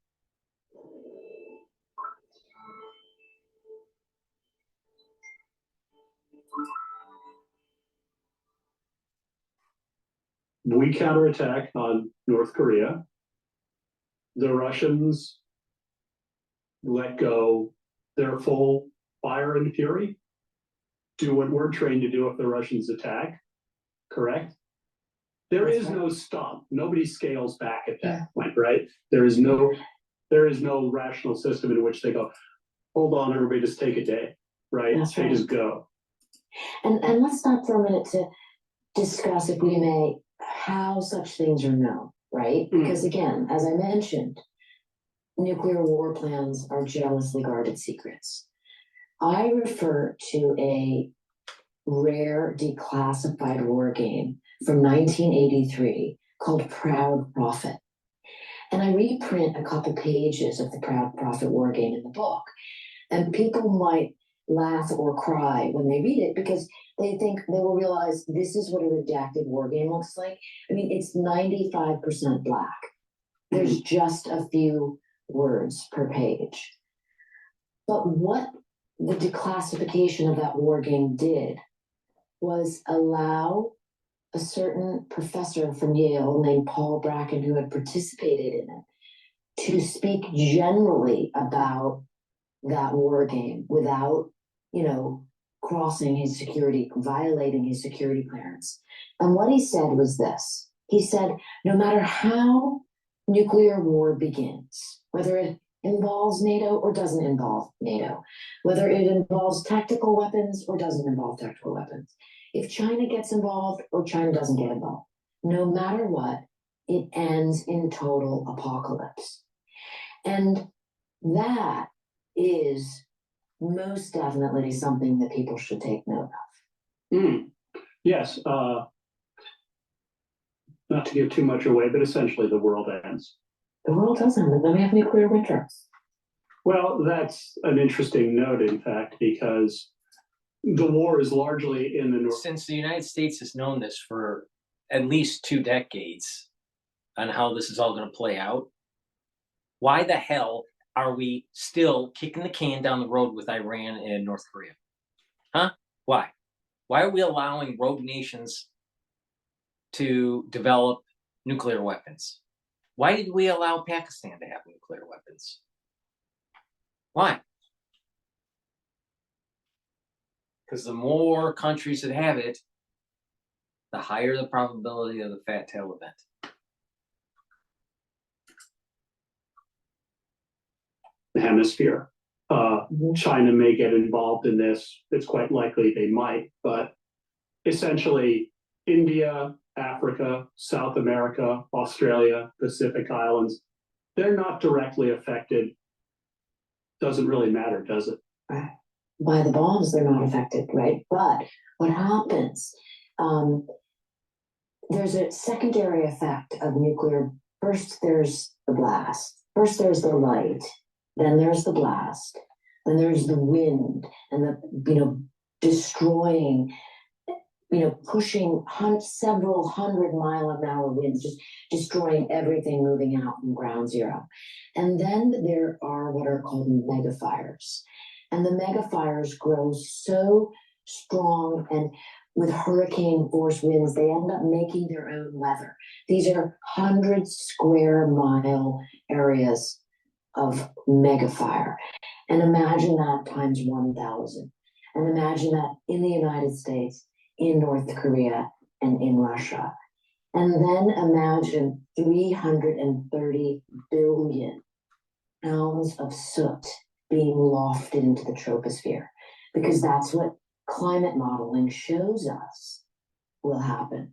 We counterattack on North Korea. The Russians let go their full fire and fury, do what we're trained to do if the Russians attack, correct? There That's is right. no stop. Nobody scales back at that point, right? There is no rational system in which they go, hold on, everybody, just take a day, right? That's They right. just go. And let's stop for a minute to discuss, if we may, how such things are known, right? Because again, as I mentioned, nuclear war plans are jealously guarded secrets. I refer to a rare declassified war game from 1983 called Proud Prophet. And I reprint a couple pages of the Proud Prophet war game in the book. And people might laugh or cry when they read it, because they think they will realize this is what a redacted war game looks like. I mean, it's 95% black. There's just a few words per page. But what the declassification of that war game did was allow a certain professor from Yale named Paul Bracken, who had participated in it, to speak generally about that war game without, crossing his security, violating his security clearance. And what he said was this. He said, no matter how nuclear war begins, whether it involves NATO or doesn't involve NATO, whether it involves tactical weapons or doesn't involve tactical weapons, if China gets involved or China doesn't get involved, no matter what, it ends in total apocalypse. And that is most definitely something that people should take note of. Yes, not to give too much away, but essentially the world ends. The world doesn't, and then we have nuclear winter. Well, that's an interesting note, in fact, because the war is largely in the north. Since the United States has known this for at least 2 decades on how this is all going to play out, why the hell are we still kicking the can down the road with Iran and North Korea? Huh? Why? Why are we allowing rogue nations to develop nuclear weapons? Why did we allow Pakistan to have nuclear weapons? Why? Because the more countries that have it, the higher the probability of the fat tail event. Hemisphere. China may get involved in this. It's quite likely they might, but essentially India, Africa, South America, Australia, Pacific Islands, they're not directly affected. Doesn't really matter, does it? Right. By the bombs, they're not affected, right? But what happens, there's a secondary effect of nuclear. First, there's the blast. First, there's the light. Then there's the blast. Then there's the wind and the, destroying. pushing several 100-mile-an-hour winds, just destroying everything moving out from ground zero. And then there are what are called megafires. And the megafires grow so strong, and with hurricane force winds, they end up making their own weather. These are 100-square-mile areas of megafire. And imagine that times 1,000. And imagine that in the United States, in North Korea, and in Russia. And then imagine 330 billion pounds of soot being lofted into the troposphere, because that's what climate modeling shows us will happen.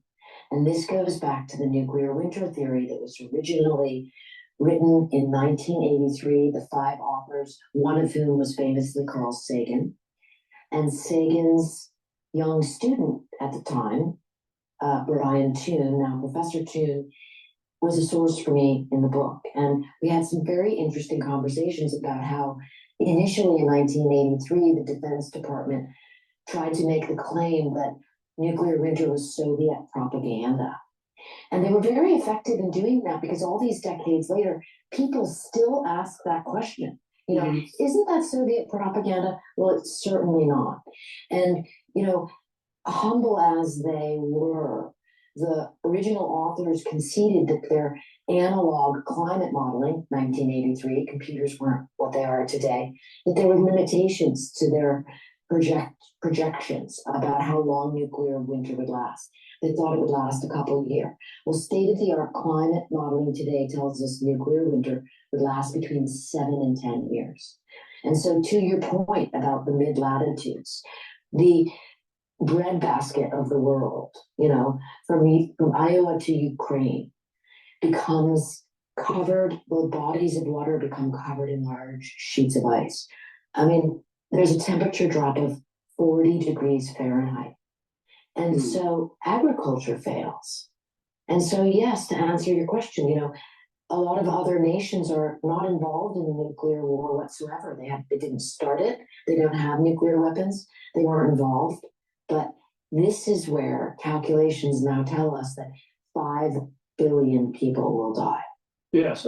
And this goes back to the nuclear winter theory that was originally written in 1983, the 5 authors, one of whom was famously Carl Sagan. And Sagan's young student at the time, Brian Toon, now Professor Toon, was a source for me in the book. And we had some very interesting conversations about how initially in 1983, the Defense Department tried to make the claim that nuclear winter was Soviet propaganda. And they were very effective in doing that, because all these decades later, people still ask that question. Isn't that Soviet propaganda? Well, it's certainly not. And, humble as they were, the original authors conceded that their analog climate modeling, 1983, computers weren't what they are today, that there were limitations to their projections about how long nuclear winter would last. They thought it would last a couple of years. Well, state-of-the-art climate modeling today tells us nuclear winter would last between 7 and 10 years. And so, to your point about the mid-latitudes, the breadbasket of the world, from Iowa to Ukraine, becomes covered, the bodies of water become covered in large sheets of ice. I mean, there's a temperature drop of 40 degrees Fahrenheit. And so agriculture fails. And so, yes, to answer your question, a lot of other nations are not involved in the nuclear war whatsoever. They didn't start it. They don't have nuclear weapons. They weren't involved. But this is where calculations now tell us that 5 billion people will die. Yes,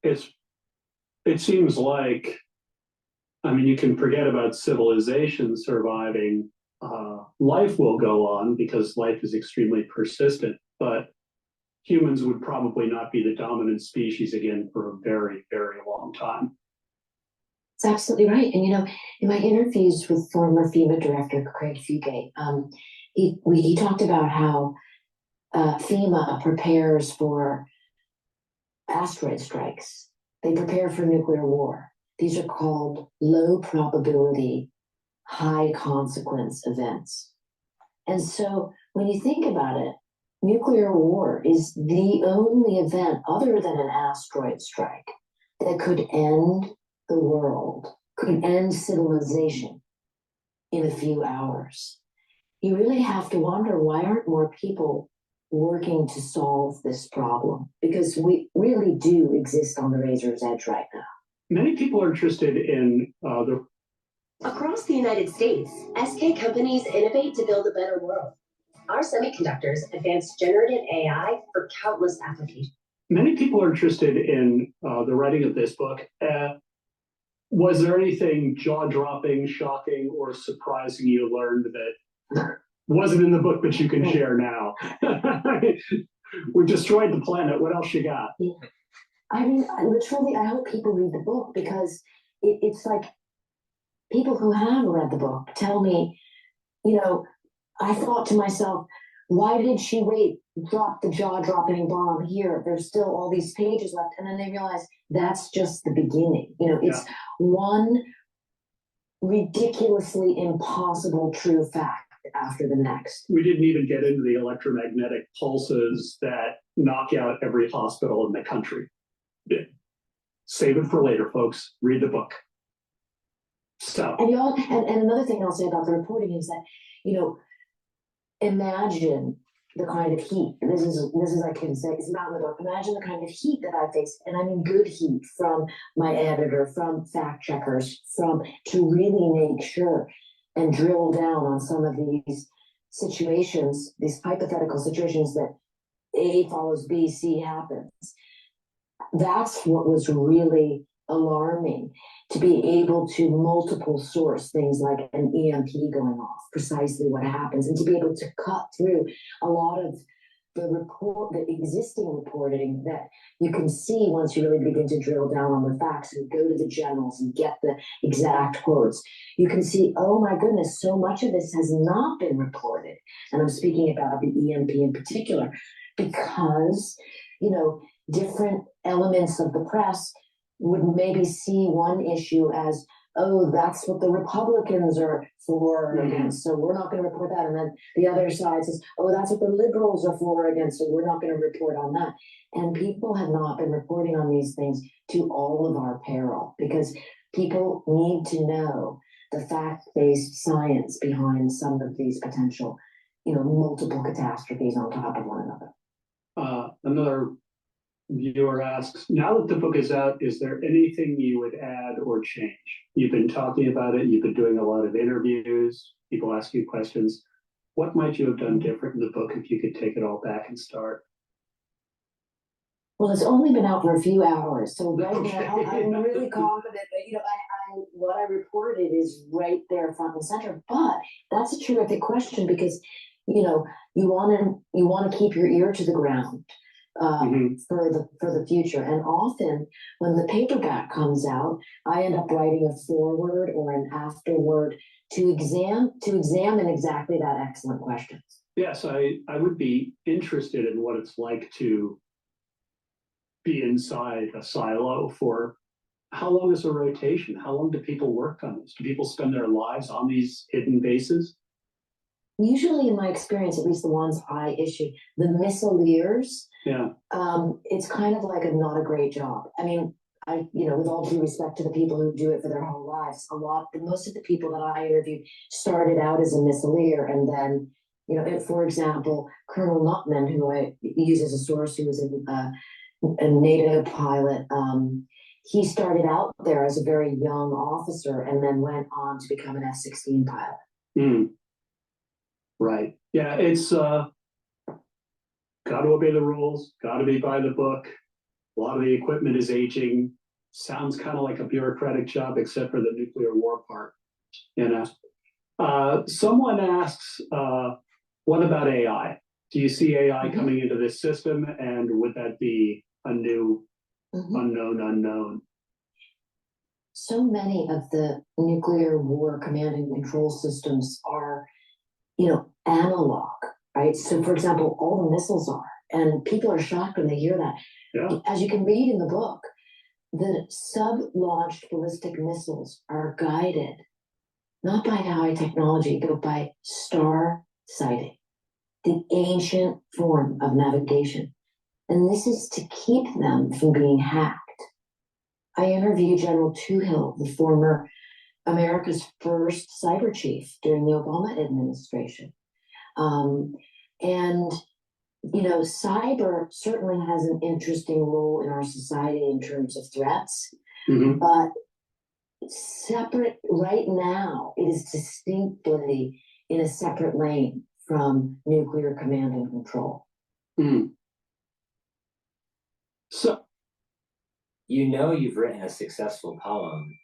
it seems like, you can forget about civilization surviving. Life will go on because life is extremely persistent, but humans would probably not be the dominant species again for a very, very long time. That's absolutely right. And, in my interviews with former FEMA director Craig Fugate, he talked about how FEMA prepares for asteroid strikes. They prepare for nuclear war. These are called low probability, high consequence events. And so when you think about it, nuclear war is the only event other than an asteroid strike that could end the world, could end civilization in a few hours. You really have to wonder, why aren't more people working to solve this problem? Because we really do exist on the razor's edge right now. Many people are interested in Across the United States, SK companies innovate to build a better world. Our semiconductors advance generative AI for countless applications. Many people are interested in the writing of this book. Was there anything jaw-dropping, shocking, or surprising you learned that wasn't in the book but you can share now? We destroyed the planet. What else you got? Literally, I hope people read the book, because it's like, people who have read the book tell me, I thought to myself, why did she drop the jaw-dropping bomb here? There's still all these pages left. And then they realize that's just the beginning. It's one ridiculously impossible true fact after the next. We didn't even get into the electromagnetic pulses that knock out every hospital in the country. Save it for later, folks. Read the book. So. And another thing I'll say about the reporting is that, imagine the kind of heat. This is I can say, it's not in the book. Imagine the kind of heat that I face, and I mean good heat, from my editor, from fact checkers, to really make sure and drill down on some of these situations, these hypothetical situations that A follows B, C happens. That's what was really alarming, to be able to multiple source things like an EMP going off, precisely what happens, and to be able to cut through a lot of the existing reporting that you can see once you really begin to drill down on the facts and go to the journals and get the exact quotes. You can see, oh my goodness, so much of this has not been reported. And I'm speaking about the EMP in particular, because, different elements of the press would maybe see one issue as, oh, that's what the Republicans are for or against, so we're not going to report that. And then the other side says, oh, that's what the liberals are for or against, so we're not going to report on that. And people have not been reporting on these things to all of our peril, because people need to know the fact-based science behind some of these potential, multiple catastrophes on top of one another. Another viewer asks, now that the book is out, is there anything you would add or change? You've been talking about it, you've been doing a lot of interviews, people ask you questions. What might you have done different in the book if you could take it all back and start? Well, it's only been out for a few hours, so right Okay. now I'm really confident that what I reported is right there front and center. But that's a terrific question, because you want to keep your ear to the ground for the future. And often when the paperback comes out, I end up writing a foreword or an afterword to examine exactly that excellent question. Yes, I would be interested in what it's like to be inside a silo for how long is a rotation? How long do people work on this? Do people spend their lives on these hidden bases? Usually, in my experience, at least the ones I issue, the missileers, it's kind of like not a great job. I mean, with all due respect to the people who do it for their whole lives, most of the people that I interviewed started out as a missileer, and then, for example, Colonel Nutman, who I use as a source, who was a NATO pilot, he started out there as a very young officer and then went on to become an F-16 pilot. Right. Yeah, it's got to obey the rules, got to be by the book. A lot of the equipment is aging. Sounds kind of like a bureaucratic job, except for the nuclear war part. Someone asks, what about AI? Do you see AI coming into this system, and would that be a new unknown? So many of the nuclear war command and control systems are, analog, right? So, for example, all the missiles are, and people are shocked when they hear that. Yeah. As you can read in the book, the sub-launched ballistic missiles are guided not by high technology, but by star sighting, the ancient form of navigation. And this is to keep them from being hacked. I interviewed General Toohill, the former America's first cyber chief during the Obama administration. Cyber certainly has an interesting role in our society in terms of threats, but separate right now, it is distinctly in a separate lane from nuclear command and control. So, you've written a successful poem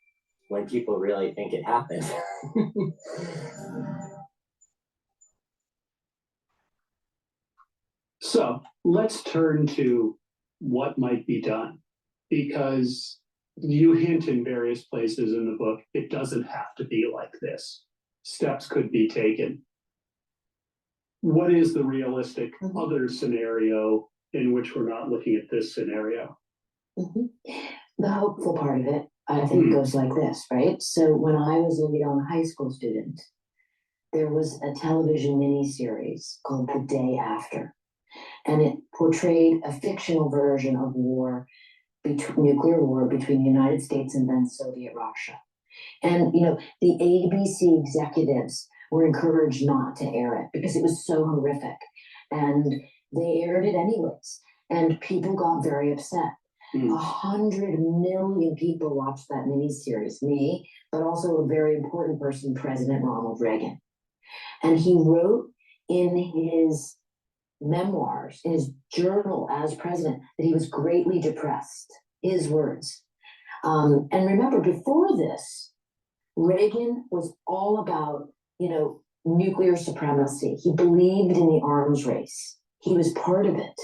when people really think it happened. So let's turn to what might be done, because you hint in various places in the book, it doesn't have to be like this. Steps could be taken. What is the realistic other scenario in which we're not looking at this scenario? The hopeful part of it, I think, goes like this, right? So when I was a young high school student, there was a television miniseries called The Day After, and it portrayed a fictional version of nuclear war between the United States and then Soviet Russia. And, the ABC executives were encouraged not to air it because it was so horrific. And they aired it anyways. And people got very upset. 100 million people watched that miniseries, me, but also a very important person, President Ronald Reagan. And he wrote in his memoirs, in his journal as president, that he was greatly depressed. His words. And remember, before this, Reagan was all about, nuclear supremacy. He believed in the arms race. He was part of it.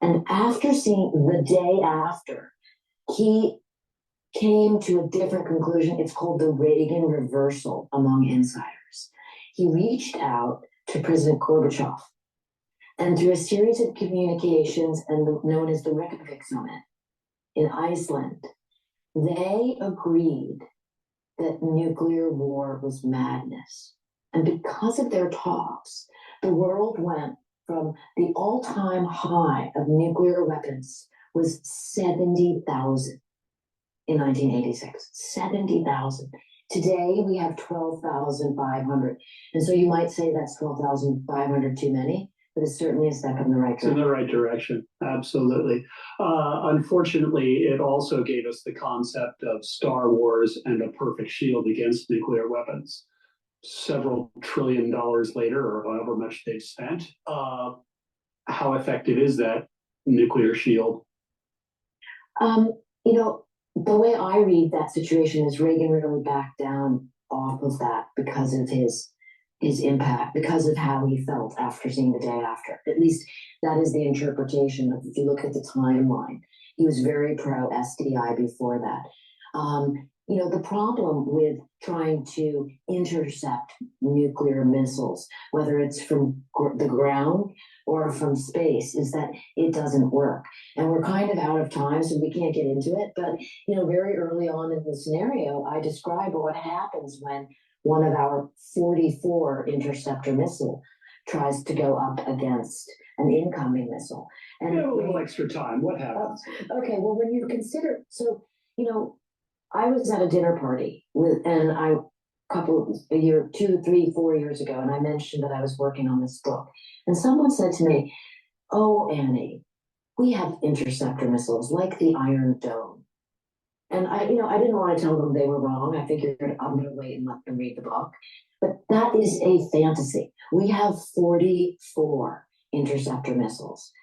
And after seeing the day after, he came to a different conclusion. It's called the Reagan reversal among insiders. He reached out to President Gorbachev, and through a series of communications and known as the Reykjavik Summit in Iceland, they agreed that nuclear war was madness. And because of their talks, the world went from the all-time high of nuclear weapons was 70,000 in 1986. 70,000. Today we have 12,500. And so you might say that's 12,500 too many, but it's certainly a step in the right direction. It's in the right direction, absolutely. Unfortunately, it also gave us the concept of Star Wars and a perfect shield against nuclear weapons. Several $1 trillion later, or however much they've spent, how effective is that nuclear shield? The way I read that situation is Reagan really backed down off of that because of his impact, because of how he felt after seeing the day after. At least that is the interpretation. If you look at the timeline, he was very pro SDI before that. The problem with trying to intercept nuclear missiles, whether it's from the ground or from space, is that it doesn't work. And we're kind of out of time, so we can't get into it. But, very early on in the scenario, I describe what happens when one of our 44 interceptor missile tries to go up against an incoming missile. And a little extra time. What happens? Okay, well, when you consider, I was at a dinner party a year, 2, 3, 4 years ago, and I mentioned that I was working on this book. And someone said to me, "Oh, Annie, we have interceptor missiles like the Iron Dome." And I didn't want to tell them they were wrong. I figured I'm going to wait and let them read the book. But that is a fantasy. We have 44 interceptor missiles.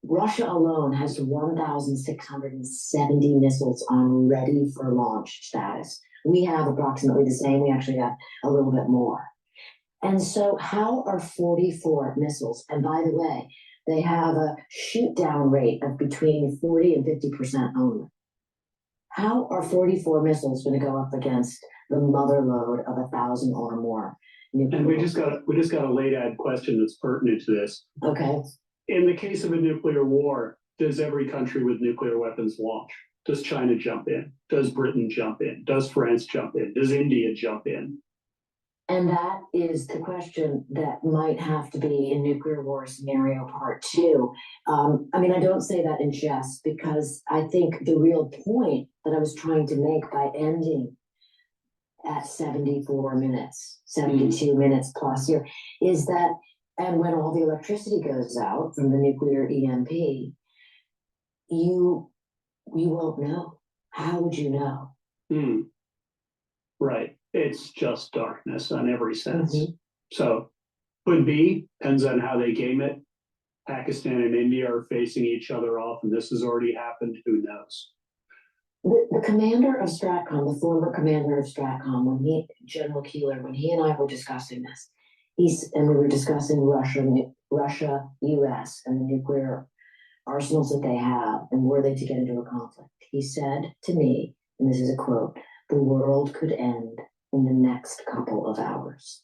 Russia alone has 1,670 missiles on ready for launch status. We have approximately the same. We actually have a little bit more. And so how are 44 missiles, and by the way, they have a shoot down rate of between 40 and 50% only. How are 44 missiles going to go up against the mother load of 1,000 or more? And we just got a late ad question that's pertinent to this. Okay. In the case of a nuclear war, does every country with nuclear weapons launch? Does China jump in? Does Britain jump in? Does France jump in? Does India jump in? And that is the question that might have to be in nuclear war scenario part 2. I don't say that in jest, because I think the real point that I was trying to make by ending at 74 minutes, 72 minutes plus here, is that, and when all the electricity goes out from the nuclear EMP, you won't know. How would you know? Right. It's just darkness on every sense. Mm-hmm. So could be, depends on how they game it. Pakistan and India are facing each other off, and this has already happened. Who knows? The commander of STRATCOM, the former commander of STRATCOM, General Keeler, when he and I were discussing this, we were discussing Russia, US, and the nuclear arsenals that they have, and were they to get into a conflict. He said to me, and this is a quote, "The world could end in the next couple of hours."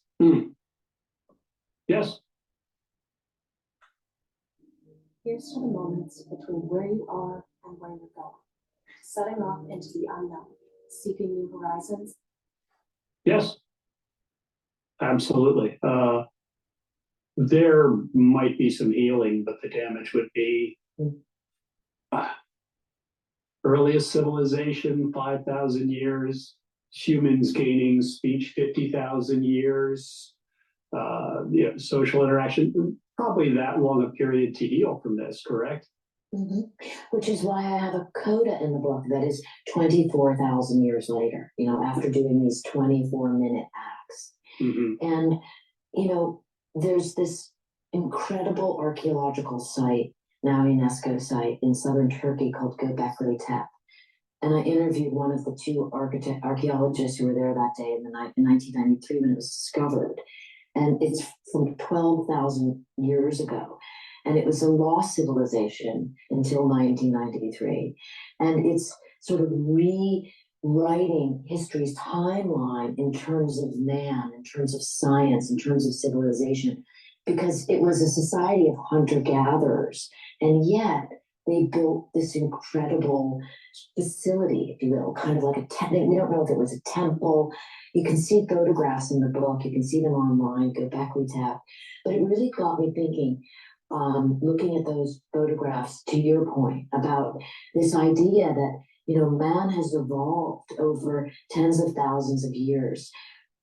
Yes. Here's to the moments between where you are and where you're going, setting off into the unknown, seeking new horizons. Yes. Absolutely. There might be some healing, but the damage would be earliest civilization, 5,000 years, humans gaining speech, 50,000 years, social interaction, probably that long a period to heal from this, correct? Mm-hmm. Which is why I have a coda in the book that is 24,000 years later, after doing these 24-minute acts. Mm-hmm. And, there's this incredible archaeological site, now UNESCO site in southern Turkey called Göbekli Tepe. And I interviewed one of the two archaeologists who were there that day in 1993 when it was discovered. And it's from 12,000 years ago. And it was a lost civilization until 1993. And it's sort of rewriting history's timeline in terms of man, in terms of science, in terms of civilization, because it was a society of hunter-gatherers. And yet they built this incredible facility, if you will, kind of like we don't know if it was a temple. You can see photographs in the book, you can see them online, Göbekli Tepe. But it really got me thinking, looking at those photographs, to your point about this idea that, man has evolved over tens of thousands of years,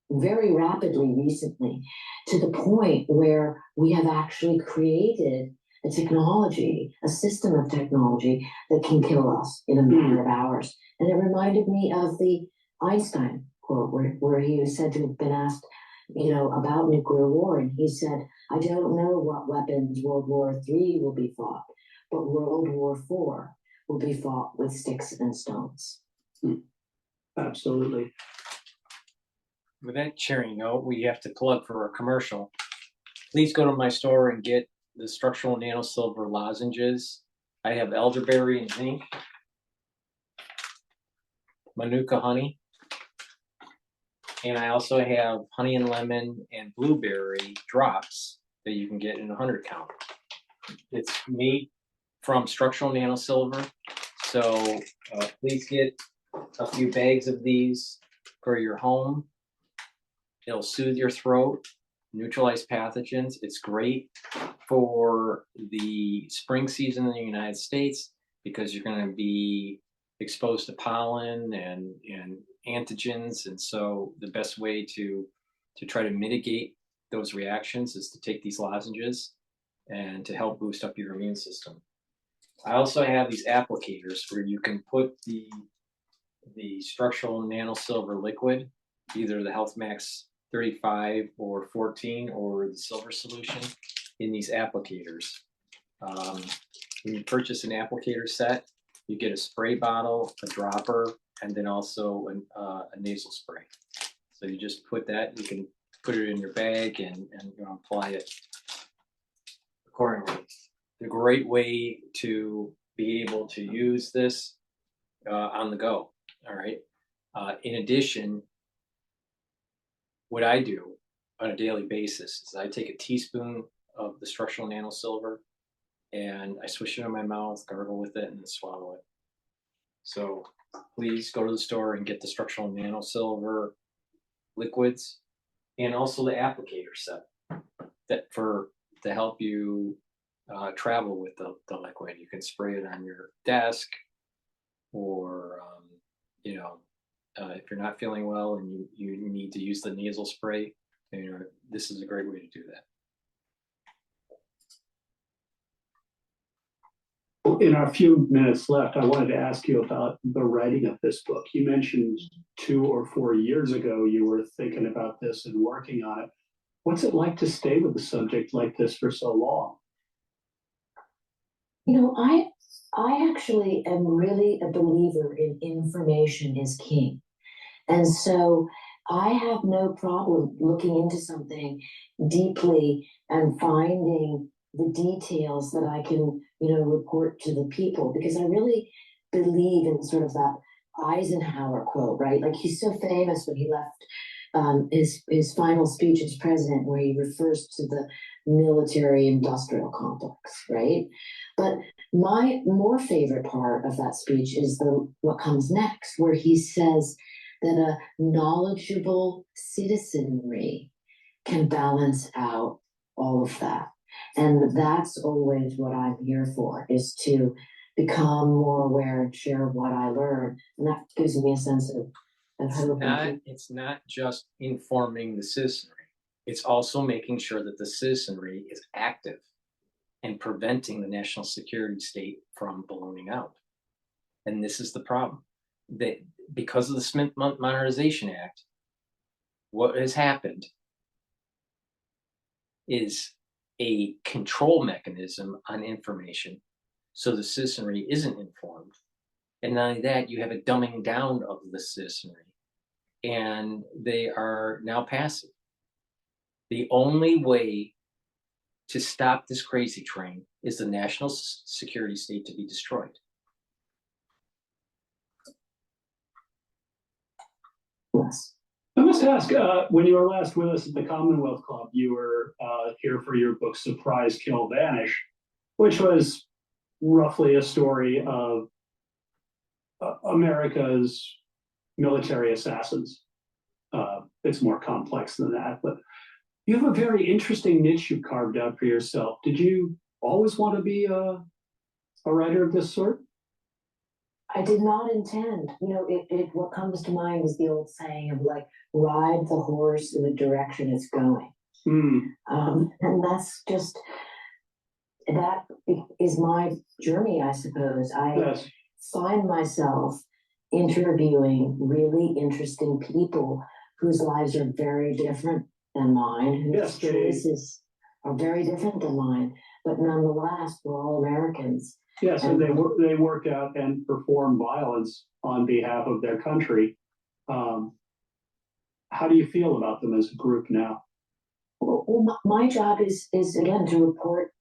very rapidly recently, to the point where we have actually created a technology, a system of technology that can kill us in a matter of hours. And it reminded me of the Einstein quote where he was said to have been asked, about nuclear war. And he said, I don't know what weapons World War III will be fought, but World War IV will be fought with sticks and stones. Absolutely. With that cheering note, we have to plug for a commercial. Please go to my store and get the structural nanosilver lozenges. I have elderberry and zinc, manuka honey, and I also have honey and lemon and blueberry drops that you can get in a 100 count. It's made from structural nanosilver, so please get a few bags of these for your home. It'll soothe your throat, neutralize pathogens. It's great for the spring season in the United States because you're going to be exposed to pollen and antigens. And so the best way to try to mitigate those reactions is to take these lozenges and to help boost up your immune system. I also have these applicators where you can put the structural nanosilver liquid, either the Health Max 35 or 14 or the silver solution, in these applicators. When you purchase an applicator set, you get a spray bottle, a dropper, and then also a nasal spray. So you just put that, you can put it in your bag and apply it accordingly. A great way to be able to use this on the go. All right. In addition, what I do on a daily basis is I take a teaspoon of the structural nanosilver and I swish it in my mouth, gargle with it, and then swallow it. So please go to the store and get the structural nanosilver liquids and also the applicator set to help you travel with the liquid. You can spray it on your desk, or if you're not feeling well and you need to use the nasal spray, this is a great way to do that. In our few minutes left, I wanted to ask you about the writing of this book. You mentioned 2 or 4 years ago you were thinking about this and working on it. What's it like to stay with a subject like this for so long? I actually am really a believer in information is king. And so I have no problem looking into something deeply and finding the details that I can, report to the people, because I really believe in sort of that Eisenhower quote, right? Like, he's so famous when he left his final speech as president, where he refers to the military industrial complex, right? But my more favorite part of that speech is what comes next, where he says that a knowledgeable citizenry can balance out all of that. And that's always what I'm here for, is to become more aware and share what I learn. And that gives me a sense of hope. It's not just informing the citizenry. It's also making sure that the citizenry is active and preventing the national security state from ballooning out. And this is the problem. That because of the Smith Modernization Act, what has happened is a control mechanism on information, so the citizenry isn't informed. And not only that, you have a dumbing down of the citizenry, and they are now passive. The only way to stop this crazy train is the national security state to be destroyed. Yes. I must ask, when you were last with us at the Commonwealth Club, you were here for your book Surprise, Kill, Vanish, which was roughly a story of America's military assassins. It's more complex than that, but you have a very interesting niche you've carved out for yourself. Did you always want to be a writer of this sort? I did not intend. You know, what comes to mind is the old saying of like, ride the horse in the direction it's going. And that's just, that is my journey, I suppose. I find myself interviewing really interesting people whose lives are very different than mine, whose choices are very different than mine, but nonetheless, we're all Americans. Yes, and they work out and perform violence on behalf of their country. How do you feel about them as a group now? Well, my job is again to report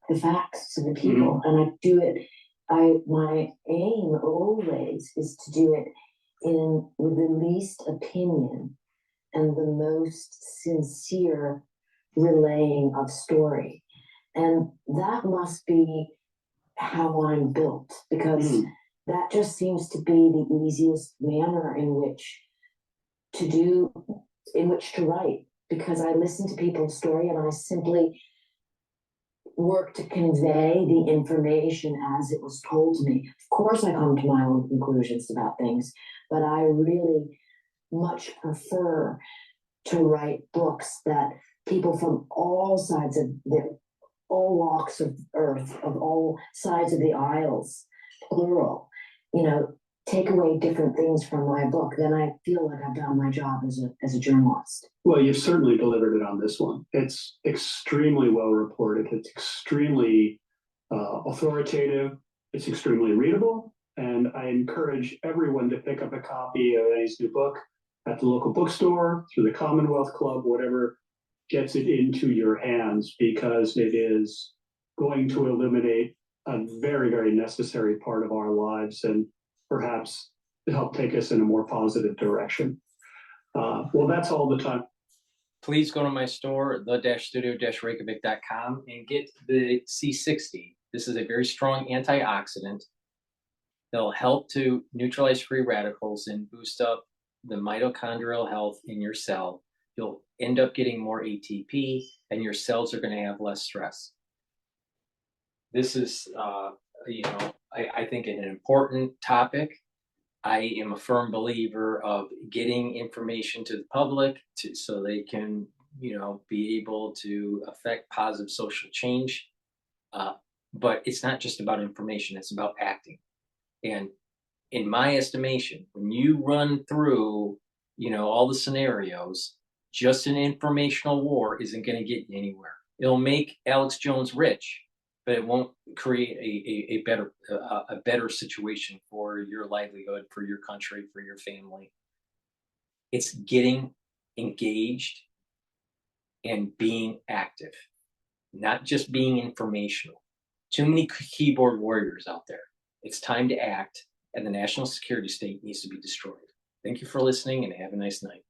the facts to the people, and I do it. My aim always is to do it with the least opinion and the most sincere relaying of story. And that must be how I'm built, because that just seems to be the easiest manner in which to write, because I listen to people's story and I simply work to convey the information as it was told to me. Of course, I come to my own conclusions about things, but I really much prefer to write books that people from all sides of all walks of earth, of all sides of the aisles, plural, take away different things from my book, then I feel like I've done my job as a journalist. Well, you've certainly delivered it on this one. It's extremely well reported. It's extremely authoritative. It's extremely readable. And I encourage everyone to pick up a copy of Eddie's new book at the local bookstore, through the Commonwealth Club, whatever gets it into your hands, because it is going to eliminate a very, very necessary part of our lives and perhaps help take us in a more positive direction. Well, that's all the time. Please go to my store, the-studio-reykjavik.com, and get the C60. This is a very strong antioxidant. They'll help to neutralize free radicals and boost up the mitochondrial health in your cell. You'll end up getting more ATP, and your cells are going to have less stress. This is, I think, an important topic. I am a firm believer of getting information to the public so they can, be able to affect positive social change. But it's not just about information, it's about acting. And in my estimation, when you run through, all the scenarios, just an informational war isn't going to get you anywhere. It'll make Alex Jones rich, but it won't create a better situation for your livelihood, for your country, for your family. It's getting engaged and being active, not just being informational. Too many keyboard warriors out there. It's time to act, and the national security state needs to be destroyed. Thank you for listening, and have a nice night.